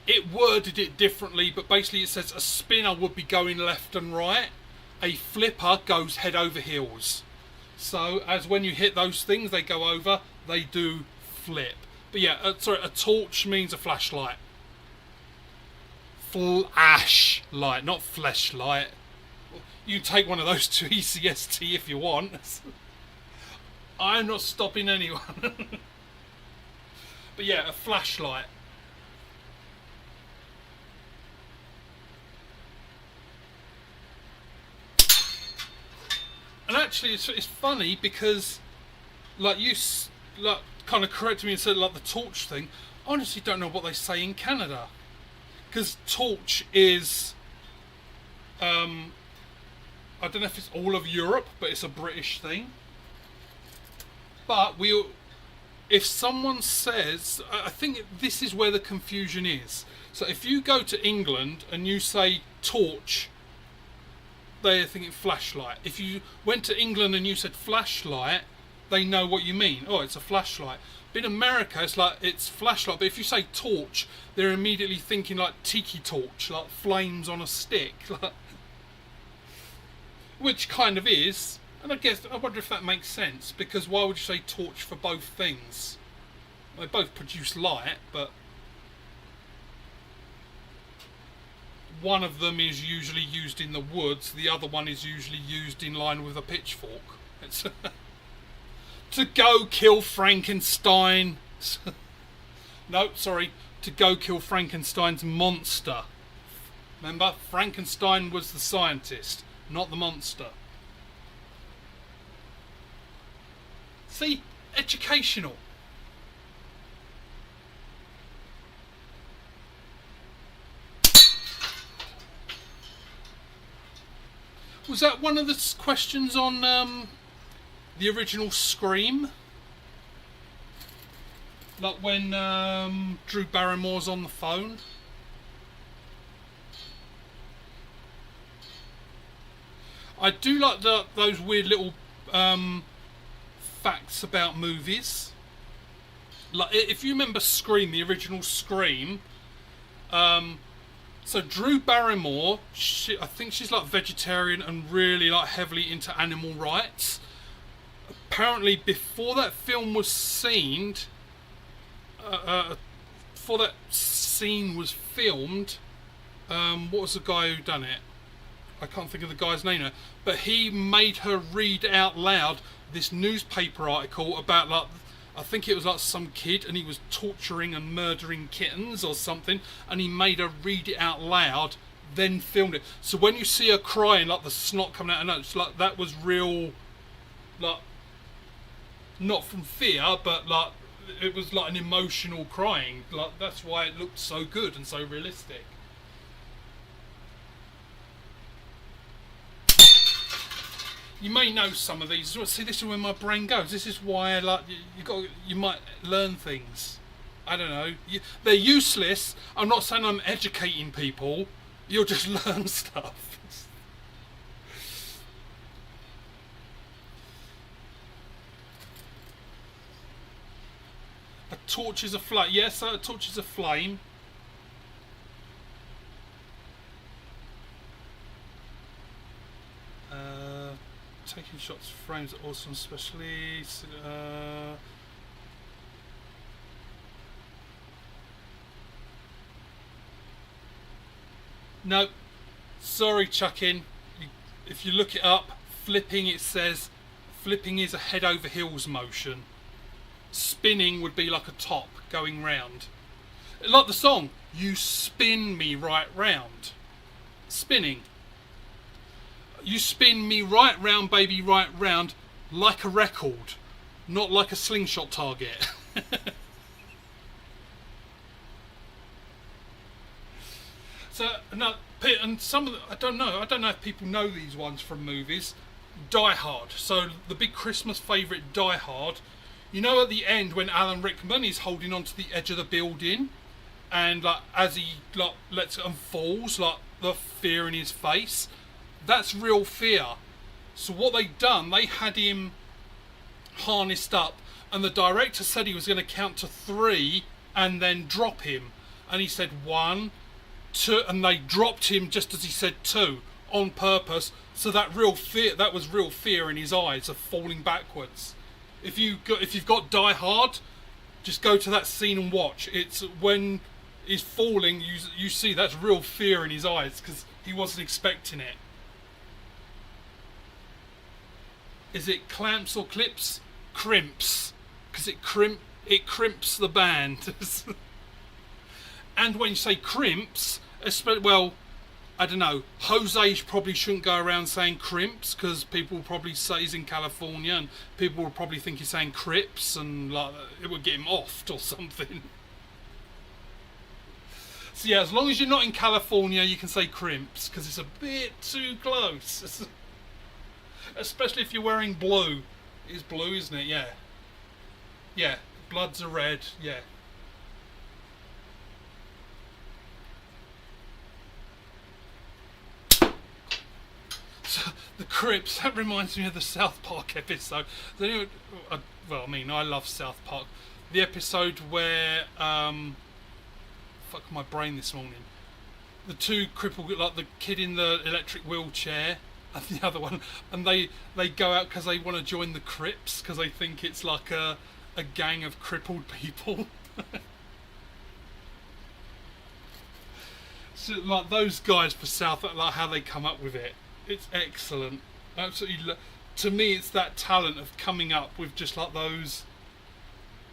it worded it differently, but basically it says a spinner would be going left and right. A flipper goes head over heels. So as when you hit those things, they go over, they do flip. But yeah, sorry, a torch means a flashlight. Flash light, not fleshlight. You take one of those to ECST if you want. I'm not stopping anyone. But yeah, a flashlight. And actually, it's funny because, like you, like kind of corrected me and said like the torch thing. I honestly don't know what they say in Canada, because torch is, I don't know if it's all of Europe, but it's a British thing. But if someone says, I think this is where the confusion is. So if you go to England and you say torch, they're thinking flashlight. If you went to England and you said flashlight, they know what you mean. Oh, it's a flashlight. But in America, it's flashlight. But if you say torch, they're immediately thinking like tiki torch, like flames on a stick, which kind of is. And I wonder if that makes sense, because why would you say torch for both things? They both produce light, but one of them is usually used in the woods, the other one is usually used in line with a pitchfork. It's to go kill Frankenstein. No, sorry, to go kill Frankenstein's monster. Remember, Frankenstein was the scientist, not the monster. See, educational. Was that one of the questions on the original Scream? Like when Drew Barrymore's on the phone? I do like those weird little facts about movies. Like if you remember Scream, the original Scream, so Drew Barrymore, I think she's like vegetarian and really like heavily into animal rights. Apparently, before that film was seen, before that scene was filmed, what was the guy who done it? I can't think of the guy's name now. But he made her read out loud this newspaper article about like, I think it was like some kid and he was torturing and murdering kittens or something, and he made her read it out loud, then filmed it. So when you see her crying, like the snot coming out of her nose, like that was real, like not from fear, but like it was like an emotional crying. Like that's why it looked so good and so realistic. You may know some of these. See, this is where my brain goes. This is why, like, you might learn things. I don't know. They're useless. I'm not saying I'm educating people. You'll just learn stuff. torches a flame. Yes, so it torches a flame. Taking shots, frames are awesome, especially. No, sorry, Chuckin. If you look it up, flipping, it says flipping is a head over heels motion. Spinning would be like a top going round. Like the song, you spin me right round. Spinning. You spin me right round, baby, right round, like a record, not like a slingshot target. So, no, and some of the, I don't know if people know these ones from movies. Die Hard. So, the big Christmas favourite, Die Hard. You know, at the end when Alan Rickman is holding onto the edge of the building, and like as he like lets it and falls, like the fear in his face. That's real fear. So what they'd done, they had him harnessed up, and the director said he was going to count to 3 and then drop him. And he said 1, 2, and they dropped him just as he said 2 on purpose. So that was real fear in his eyes of falling backwards. If you've got Die Hard, just go to that scene and watch. It's when he's falling, you see that's real fear in his eyes because he wasn't expecting it. Is it clamps or clips? Crimps, because it crimps the band. And when you say crimps, well, I don't know. Jose probably shouldn't go around saying crimps because people will probably say he's in California and people will probably think he's saying crips and like it would get him offed or something. So yeah, as long as you're not in California, you can say crimps because it's a bit too close. Especially if you're wearing blue. It's blue, isn't it? Yeah. Yeah. Bloods are red. Yeah. So, the Crips, that reminds me of the South Park episode. Well, I mean, I love South Park. The episode where, fuck my brain this morning. The two crippled, like the kid in the electric wheelchair and the other one, and they go out because they want to join the Crips because they think it's like a gang of crippled people. So like those guys for South, like how they come up with it, it's excellent. Absolutely, to me, it's that talent of coming up with just like those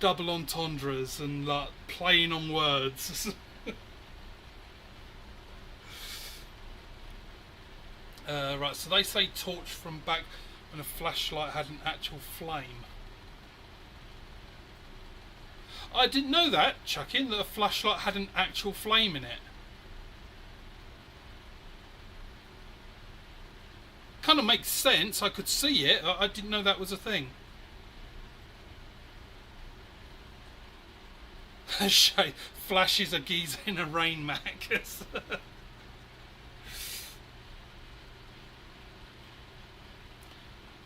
double entendres and like playing on words. Right, so they say torch from back when a flashlight had an actual flame. I didn't know that, Chuckin, that a flashlight had an actual flame in it. Kind of makes sense, I could see it, I didn't know that was a thing. Shay flashes a geezer in a rain mac.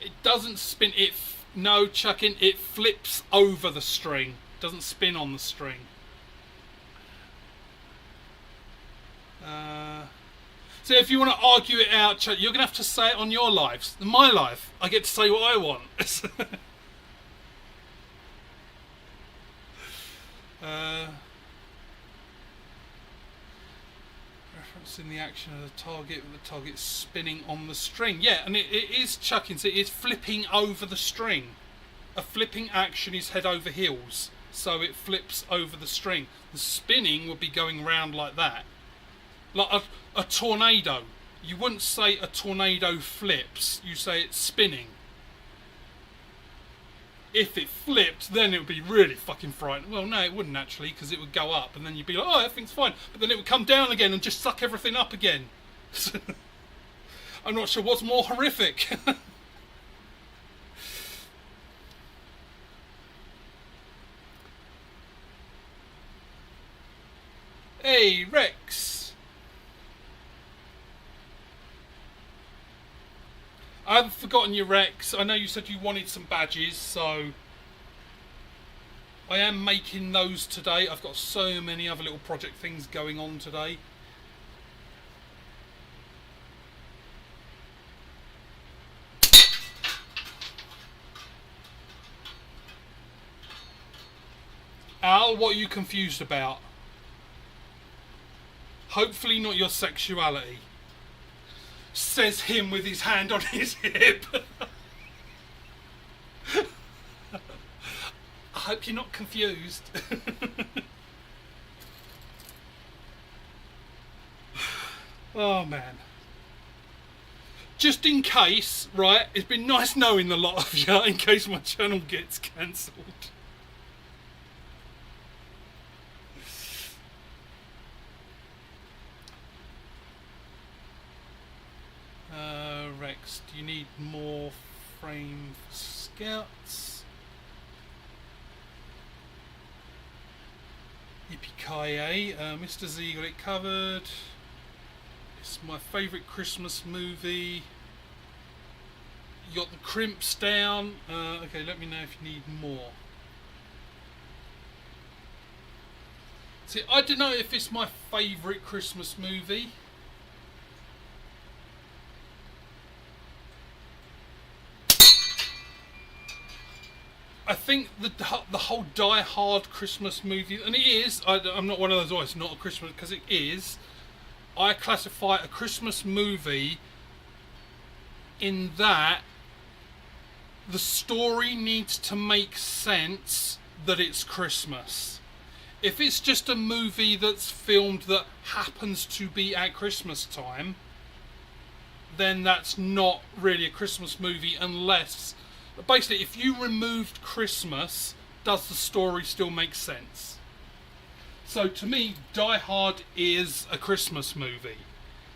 It doesn't spin. No, Chuckin. It flips over the string. Doesn't spin on the string. So if you want to argue it out, Chuck, you're gonna have to say it on your lives. In my life, I get to say what I want. Referencing the action of the target with the target spinning on the string. Yeah, and it is chucking, so it is flipping over the string. A flipping action is head over heels, so it flips over the string. The spinning would be going round like that. Like a tornado. You wouldn't say a tornado flips, you say it's spinning. If it flipped, then it would be really fucking frightening. Well, no, it wouldn't actually, because it would go up, and then you'd be like, oh, everything's fine. But then it would come down again and just suck everything up again. I'm not sure what's more horrific. Hey, Rex. I haven't forgotten you, Rex. I know you said you wanted some badges, so... I am making those today. I've got so many other little project things going on today. Al, what are you confused about? Hopefully not your sexuality. Says him with his hand on his hip. I hope you're not confused. Oh man. Just in case, right, it's been nice knowing the lot of you in case my channel gets cancelled. Rex, do you need more frame for scouts? Yippee-ki-yay, Mr. Z got it covered. It's my favourite Christmas movie. You got the crimps down. Okay, let me know if you need more. See, I don't know if it's my favourite Christmas movie. I think the whole Die Hard Christmas movie, and it is, I'm not one of those, oh, it's not a Christmas, because it is. I classify a Christmas movie in that the story needs to make sense that it's Christmas. If it's just a movie that's filmed that happens to be at Christmas time, then that's not really a Christmas movie unless... Basically, if you removed Christmas, does the story still make sense? So to me, Die Hard is a Christmas movie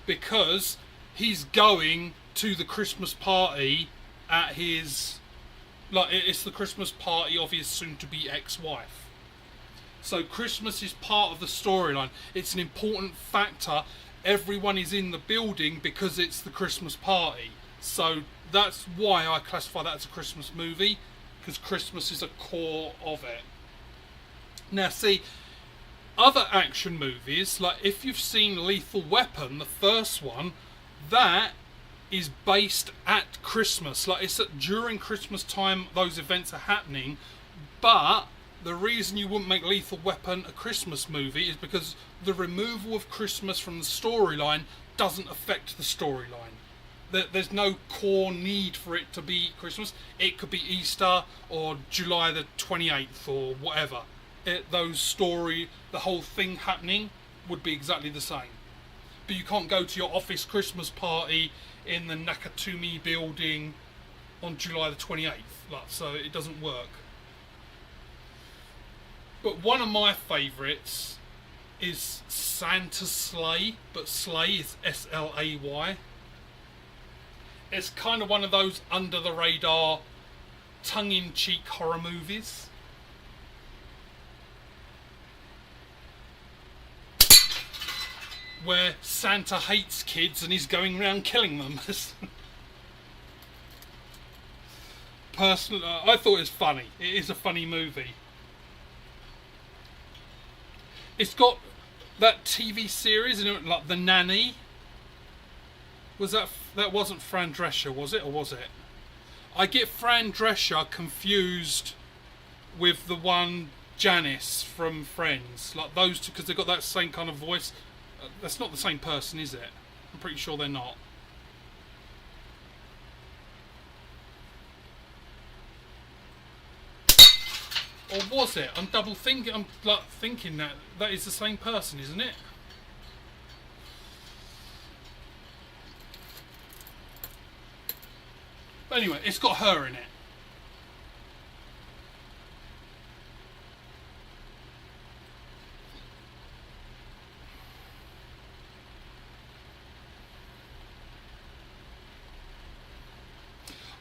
because he's going to the Christmas party at his... Like, it's the Christmas party of his soon-to-be ex-wife. So Christmas is part of the storyline. It's an important factor. Everyone is in the building because it's the Christmas party. So that's why I classify that as a Christmas movie, because Christmas is a core of it. Now see, other action movies, like if you've seen Lethal Weapon, the first one, that is based at Christmas. Like it's during Christmas time those events are happening, but the reason you wouldn't make Lethal Weapon a Christmas movie is because the removal of Christmas from the storyline doesn't affect the storyline. There's no core need for it to be Christmas. It could be Easter or July the 28th or whatever. The whole thing happening would be exactly the same. But you can't go to your office Christmas party in the Nakatomi building on July the 28th. So it doesn't work. But one of my favourites is Santa's Slay, but Slay is S-L-A-Y. It's kind of one of those under-the-radar, tongue-in-cheek horror movies. Where Santa hates kids and he's going around killing them. Personally, I thought it was funny. It is a funny movie. It's got that TV series, like The Nanny. That wasn't Fran Drescher, was it, or was it? I get Fran Drescher confused with the one Janice from Friends, like those two, because they've got that same kind of voice. That's not the same person, is it? I'm pretty sure they're not. Or was it? I'm thinking that is the same person, isn't it? But anyway, it's got her in it.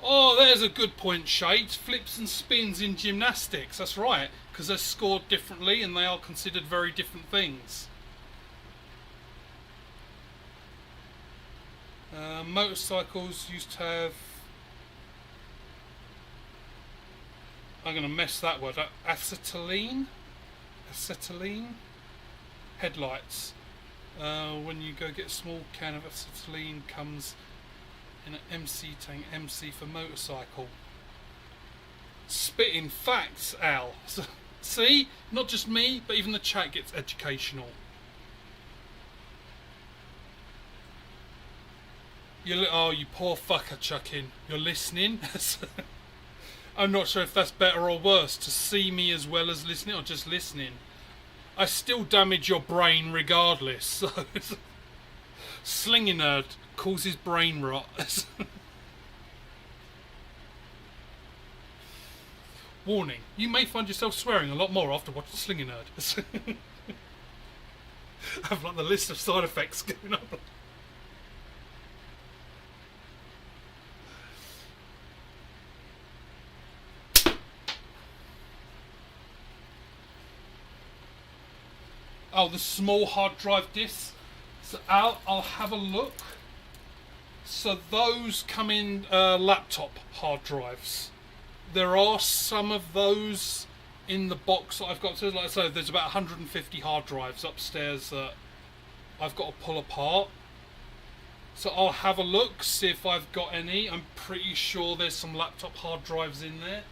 Oh, there's a good point, Shades. Flips and spins in gymnastics. That's right, because they're scored differently and they are considered very different things. Motorcycles used to have... I'm going to mess that word up. Acetylene headlights. When you go get a small can of acetylene, comes in an MC tank. MC for motorcycle. Spitting facts, Al. See, not just me, but even the chat gets educational. Oh, you poor fucker, Chuckin. You're listening? I'm not sure if that's better or worse, to see me as well as listening, or just listening. I still damage your brain regardless, so... Slinginerd causes brain rot. Warning, you may find yourself swearing a lot more after watching Slinginerd. I have like the list of side effects going up. Oh, the small hard drive discs. So I'll have a look. So those come in laptop hard drives. There are some of those in the box that I've got. So like I said, there's about 150 hard drives upstairs that I've got to pull apart. So I'll have a look, see if I've got any. I'm pretty sure there's some laptop hard drives in there.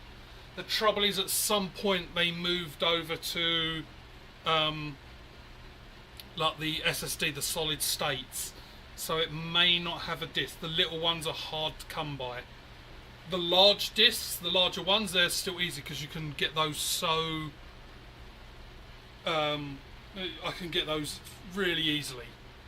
The trouble is, at some point they moved over to like the SSD, the solid states, so it may not have a disc. The little ones are hard to come by. The large discs, the larger ones, they're still easy because you can get those so I can get those really easily.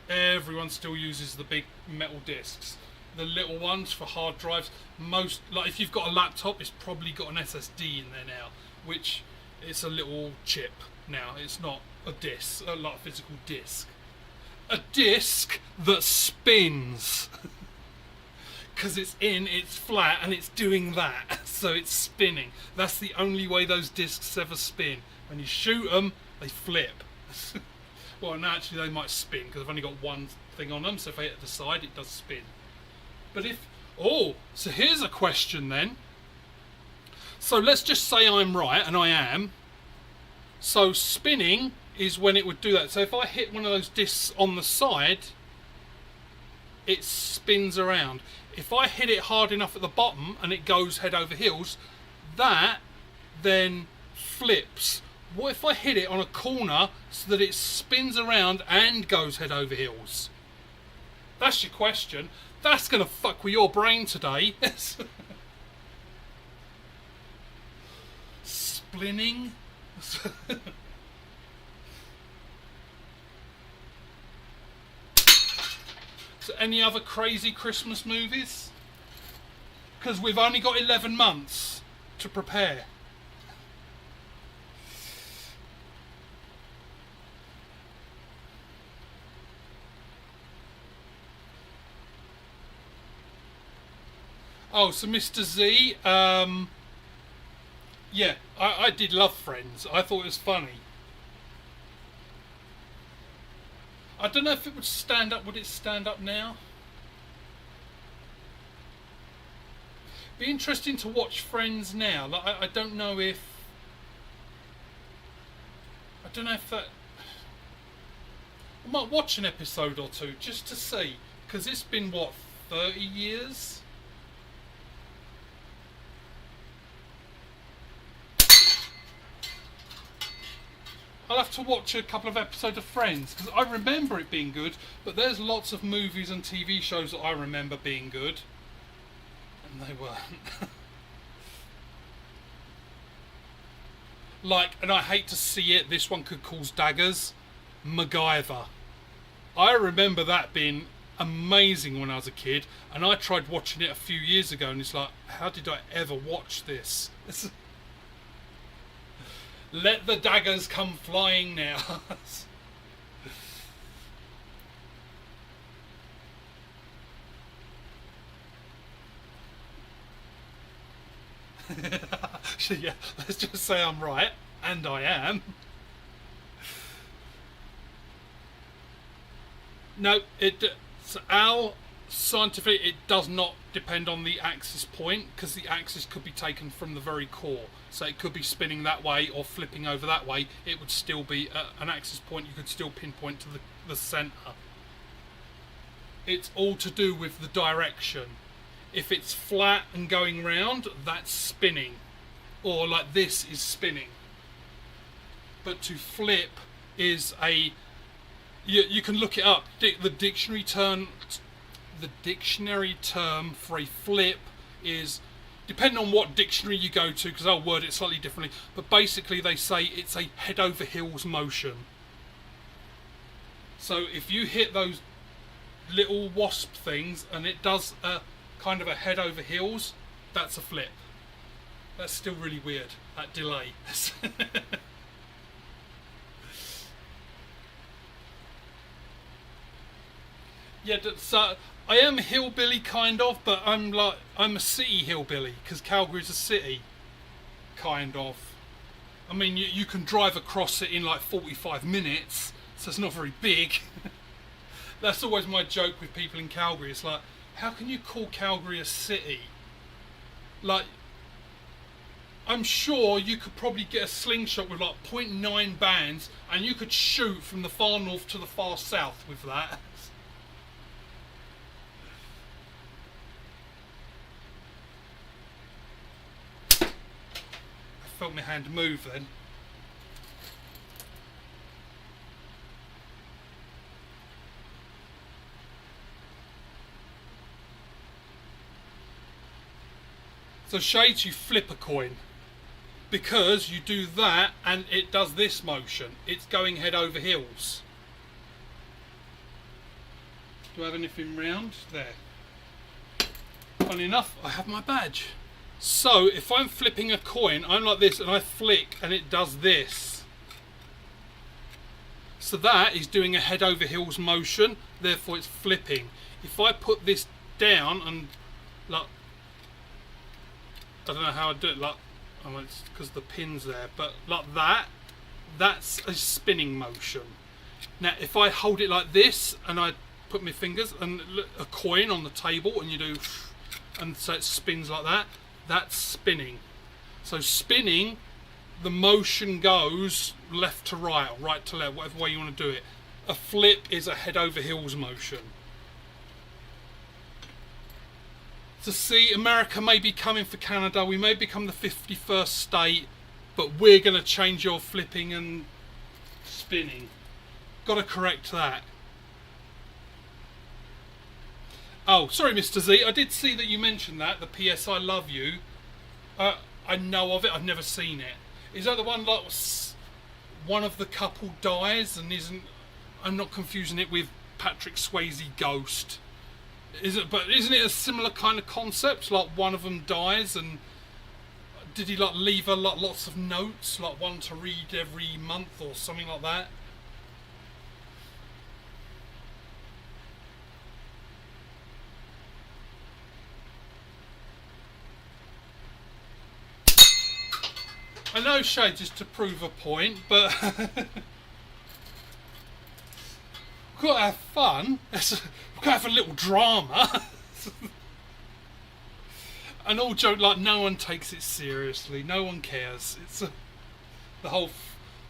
Everyone still uses the big metal discs. The little ones for hard drives, most, like if you've got a laptop, it's probably got an SSD in there now, which it's a little chip now. It's not a disc, like a physical disc. A disc that spins. Because it's flat and it's doing that, so it's spinning. That's the only way those discs ever spin. When you shoot them, they flip. Well, and actually they might spin because I've only got one thing on them, so if I hit the side, it does spin. But so here's a question then. So let's just say I'm right, and I am. So spinning is when it would do that. So if I hit one of those discs on the side, it spins around. If I hit it hard enough at the bottom and it goes head over heels, that then flips. What if I hit it on a corner so that it spins around and goes head over heels? That's your question. That's going to fuck with your brain today. Splinning? So any other crazy Christmas movies? Because we've only got 11 months to prepare. Oh, so Mr. Z, yeah, I did love Friends. I thought it was funny. I don't know if it would stand up. Would it stand up now? Be interesting to watch Friends now. Like, I don't know if that. I might watch an episode or two just to see, because it's been what, 30 years. I'll have to watch a couple of episodes of Friends, because I remember it being good, but there's lots of movies and TV shows that I remember being good, and they weren't. Like, and I hate to see it, this one could cause daggers, MacGyver. I remember that being amazing when I was a kid, and I tried watching it a few years ago, and it's like, how did I ever watch this? Let the daggers come flying now. Yeah, let's just say I'm right, and I am. No, so Al, scientifically, it does not depend on the axis point, because the axis could be taken from the very core. So it could be spinning that way or flipping over that way. It would still be an axis point. You could still pinpoint to the centre. It's all to do with the direction. If it's flat and going round, that's spinning. Or like this is spinning. But to flip is a... You can look it up. The dictionary term for a flip is, depending on what dictionary you go to, because I'll word it slightly differently, but basically they say it's a head over heels motion. So if you hit those little wasp things and it does a kind of a head over heels, that's a flip. That's still really weird, that delay. Yeah, so I am hillbilly kind of, but I'm a city hillbilly, because Calgary's a city, kind of. I mean, you can drive across it in like 45 minutes, so it's not very big. That's always my joke with people in Calgary. It's like, how can you call Calgary a city? Like, I'm sure you could probably get a slingshot with like .9 bands, and you could shoot from the far north to the far south with that. I felt my hand move then. So Shades, you flip a coin, because you do that and it does this motion. It's going head over heels. Do I have anything round? There. Funny enough, I have my badge. So if I'm flipping a coin, I'm like this and I flick and it does this. So that is doing a head over heels motion, therefore it's flipping. If I put this down and like, I don't know how I do it, like, oh, it's because the pin's there, but like that, that's a spinning motion. Now if I hold it like this and I put my fingers and a coin on the table and you do, and so it spins like that, that's spinning. So spinning, the motion goes left to right or right to left, whatever way you want to do it. A flip is a head over heels motion. To see, America may be coming for Canada, we may become the 51st state, but we're going to change your flipping and spinning. Got to correct that. Oh, sorry, Mr. Z. I did see that you mentioned that, the PS I Love You. I know of it. I've never seen it. Is that the one like one of the couple dies and isn't? I'm not confusing it with Patrick Swayze Ghost. Is it? But isn't it a similar kind of concept? Like one of them dies, and did he like leave her like lots of notes, like one to read every month or something like that? I know, Shay, just to prove a point, but we've got to have fun. We've got to have a little drama. An all joke, like no one takes it seriously. No one cares. It's the whole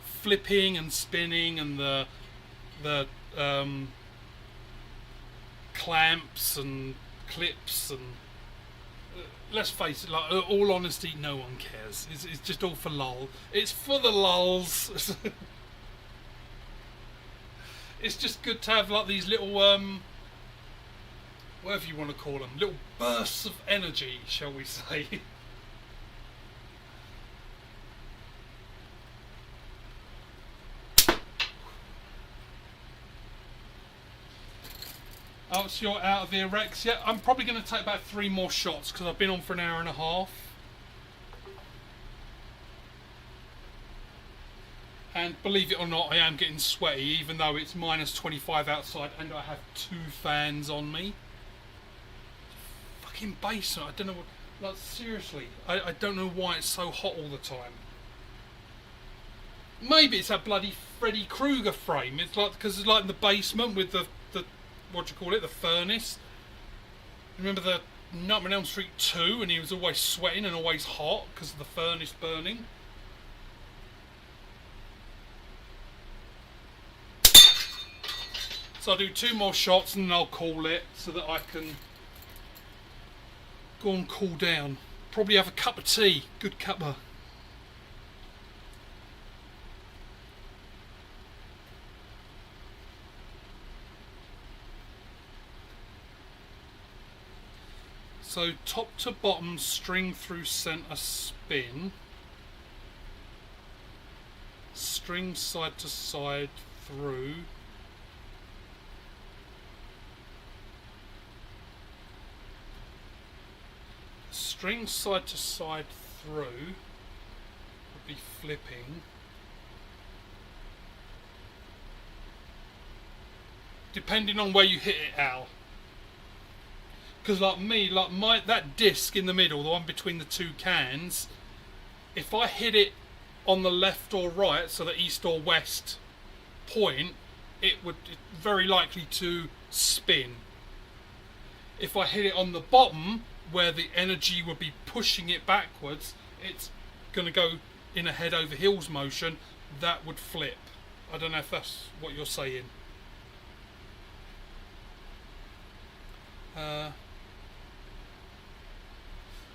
flipping and spinning and the clamps and clips and. Let's face it, like all honesty, no one cares. It's just all for lol. It's for the lulls. It's just good to have like these little whatever you want to call them, little bursts of energy, shall we say. Oh, so you're out of the Rex? Yeah, I'm probably going to take about 3 more shots because I've been on for an hour and a half. And believe it or not, I am getting sweaty, even though it's minus 25 outside and I have 2 fans on me. Fucking basement, I don't know what... Like, seriously, I don't know why it's so hot all the time. Maybe it's that bloody Freddy Krueger frame. It's like, because it's like in the basement with the what do you call it, the furnace, Remember the Nightmare on Elm Street 2, and he was always sweating and always hot because of the furnace burning? So I'll do 2 more shots and then I'll call it so that I can go and cool down. Probably have a cup of tea. Good cuppa. So top to bottom, string through centre, spin. String side to side through. String side to side through would be flipping. Depending on where you hit it, Al. Because like me, like that disc in the middle, the one between the 2 cans, if I hit it on the left or right, so the east or west point, it would very likely to spin. If I hit it on the bottom, where the energy would be pushing it backwards, it's going to go in a head over heels motion, that would flip. I don't know if that's what you're saying.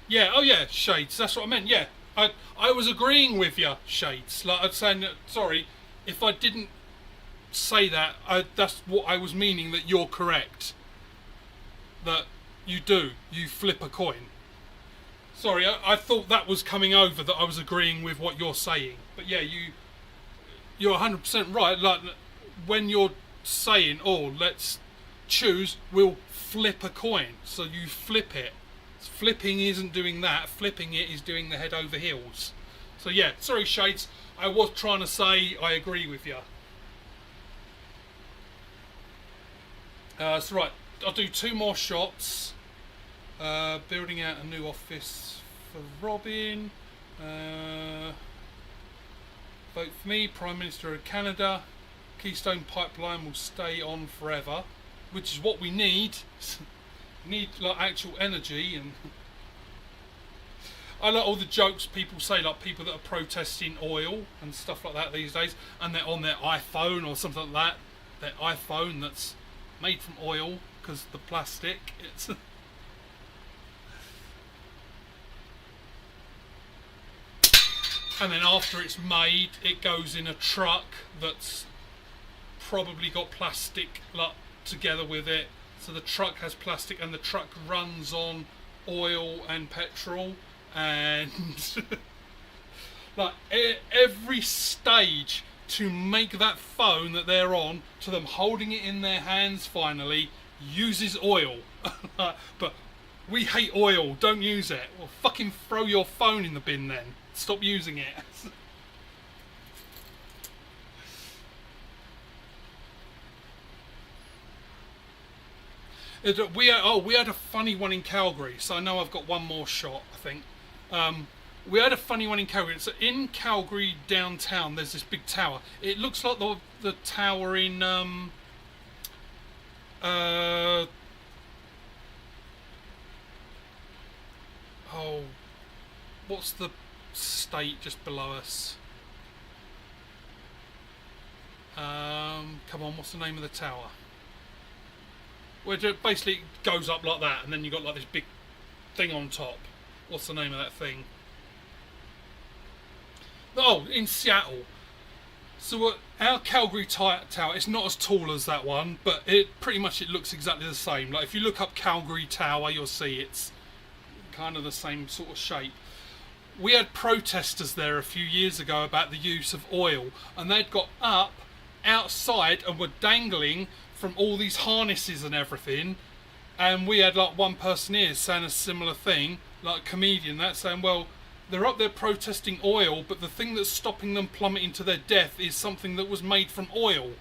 Yeah, oh yeah, Shades, that's what I meant, yeah. I was agreeing with you, Shades. Like, I'd saying that, sorry, if I didn't say that, that's what I was meaning, that you're correct. That you flip a coin. Sorry, I thought that was coming over, that I was agreeing with what you're saying. But yeah, you're 100% right. Like, when you're saying, oh, let's choose, we'll flip a coin. So you flip it. Flipping isn't doing that. Flipping it is doing the head over heels. So yeah, sorry Shades, I was trying to say I agree with you. So right, I'll do 2 more shots. Building out a new office for Robin. Vote for me, Prime Minister of Canada. Keystone Pipeline will stay on forever, which is what we need. Need like actual energy. And I like all the jokes people say, like people that are protesting oil and stuff like that these days, and they're on their iPhone or something like that. Their iPhone that's made from oil because the plastic. It's and then after it's made, it goes in a truck that's probably got plastic like together with it. So the truck has plastic, and the truck runs on oil and petrol, and like every stage to make that phone that they're on, to them holding it in their hands finally, uses oil. But we hate oil, don't use it. Well, fucking throw your phone in the bin then. Stop using it. We had a funny one in Calgary, so I know I've got 1 more shot, I think. We had a funny one in Calgary. So in Calgary downtown, there's this big tower. It looks like the tower in what's the state just below us? Come on, what's the name of the tower? Where it basically goes up like that, and then you've got like this big thing on top. What's the name of that thing? Oh, in Seattle. So our Calgary tower, it's not as tall as that one, but it pretty much looks exactly the same. Like if you look up Calgary Tower, you'll see it's kind of the same sort of shape. We had protesters there a few years ago about the use of oil, and they'd got up outside and were dangling from all these harnesses and everything, and we had like one person here saying a similar thing, like a comedian, that's saying, well, they're up there protesting oil, but the thing that's stopping them plummeting to their death is something that was made from oil.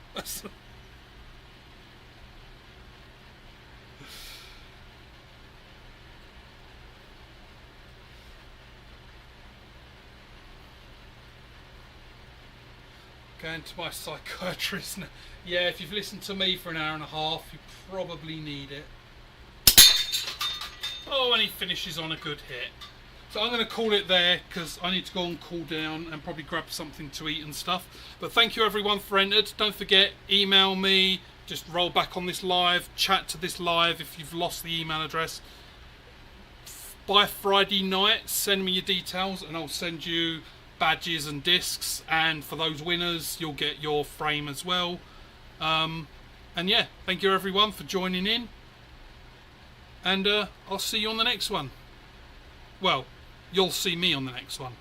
Going to my psychiatrist now. Yeah, if you've listened to me for an hour and a half, you probably need it. Oh, and he finishes on a good hit. So I'm going to call it there because I need to go and cool down and probably grab something to eat and stuff. But thank you everyone for entered. Don't forget, email me, just roll back on this live, chat to this live if you've lost the email address. By Friday night, send me your details and I'll send you badges and discs. And for those winners, you'll get your frame as well. And yeah, thank you everyone for joining in. And I'll see you on the next one. Well, you'll see me on the next one.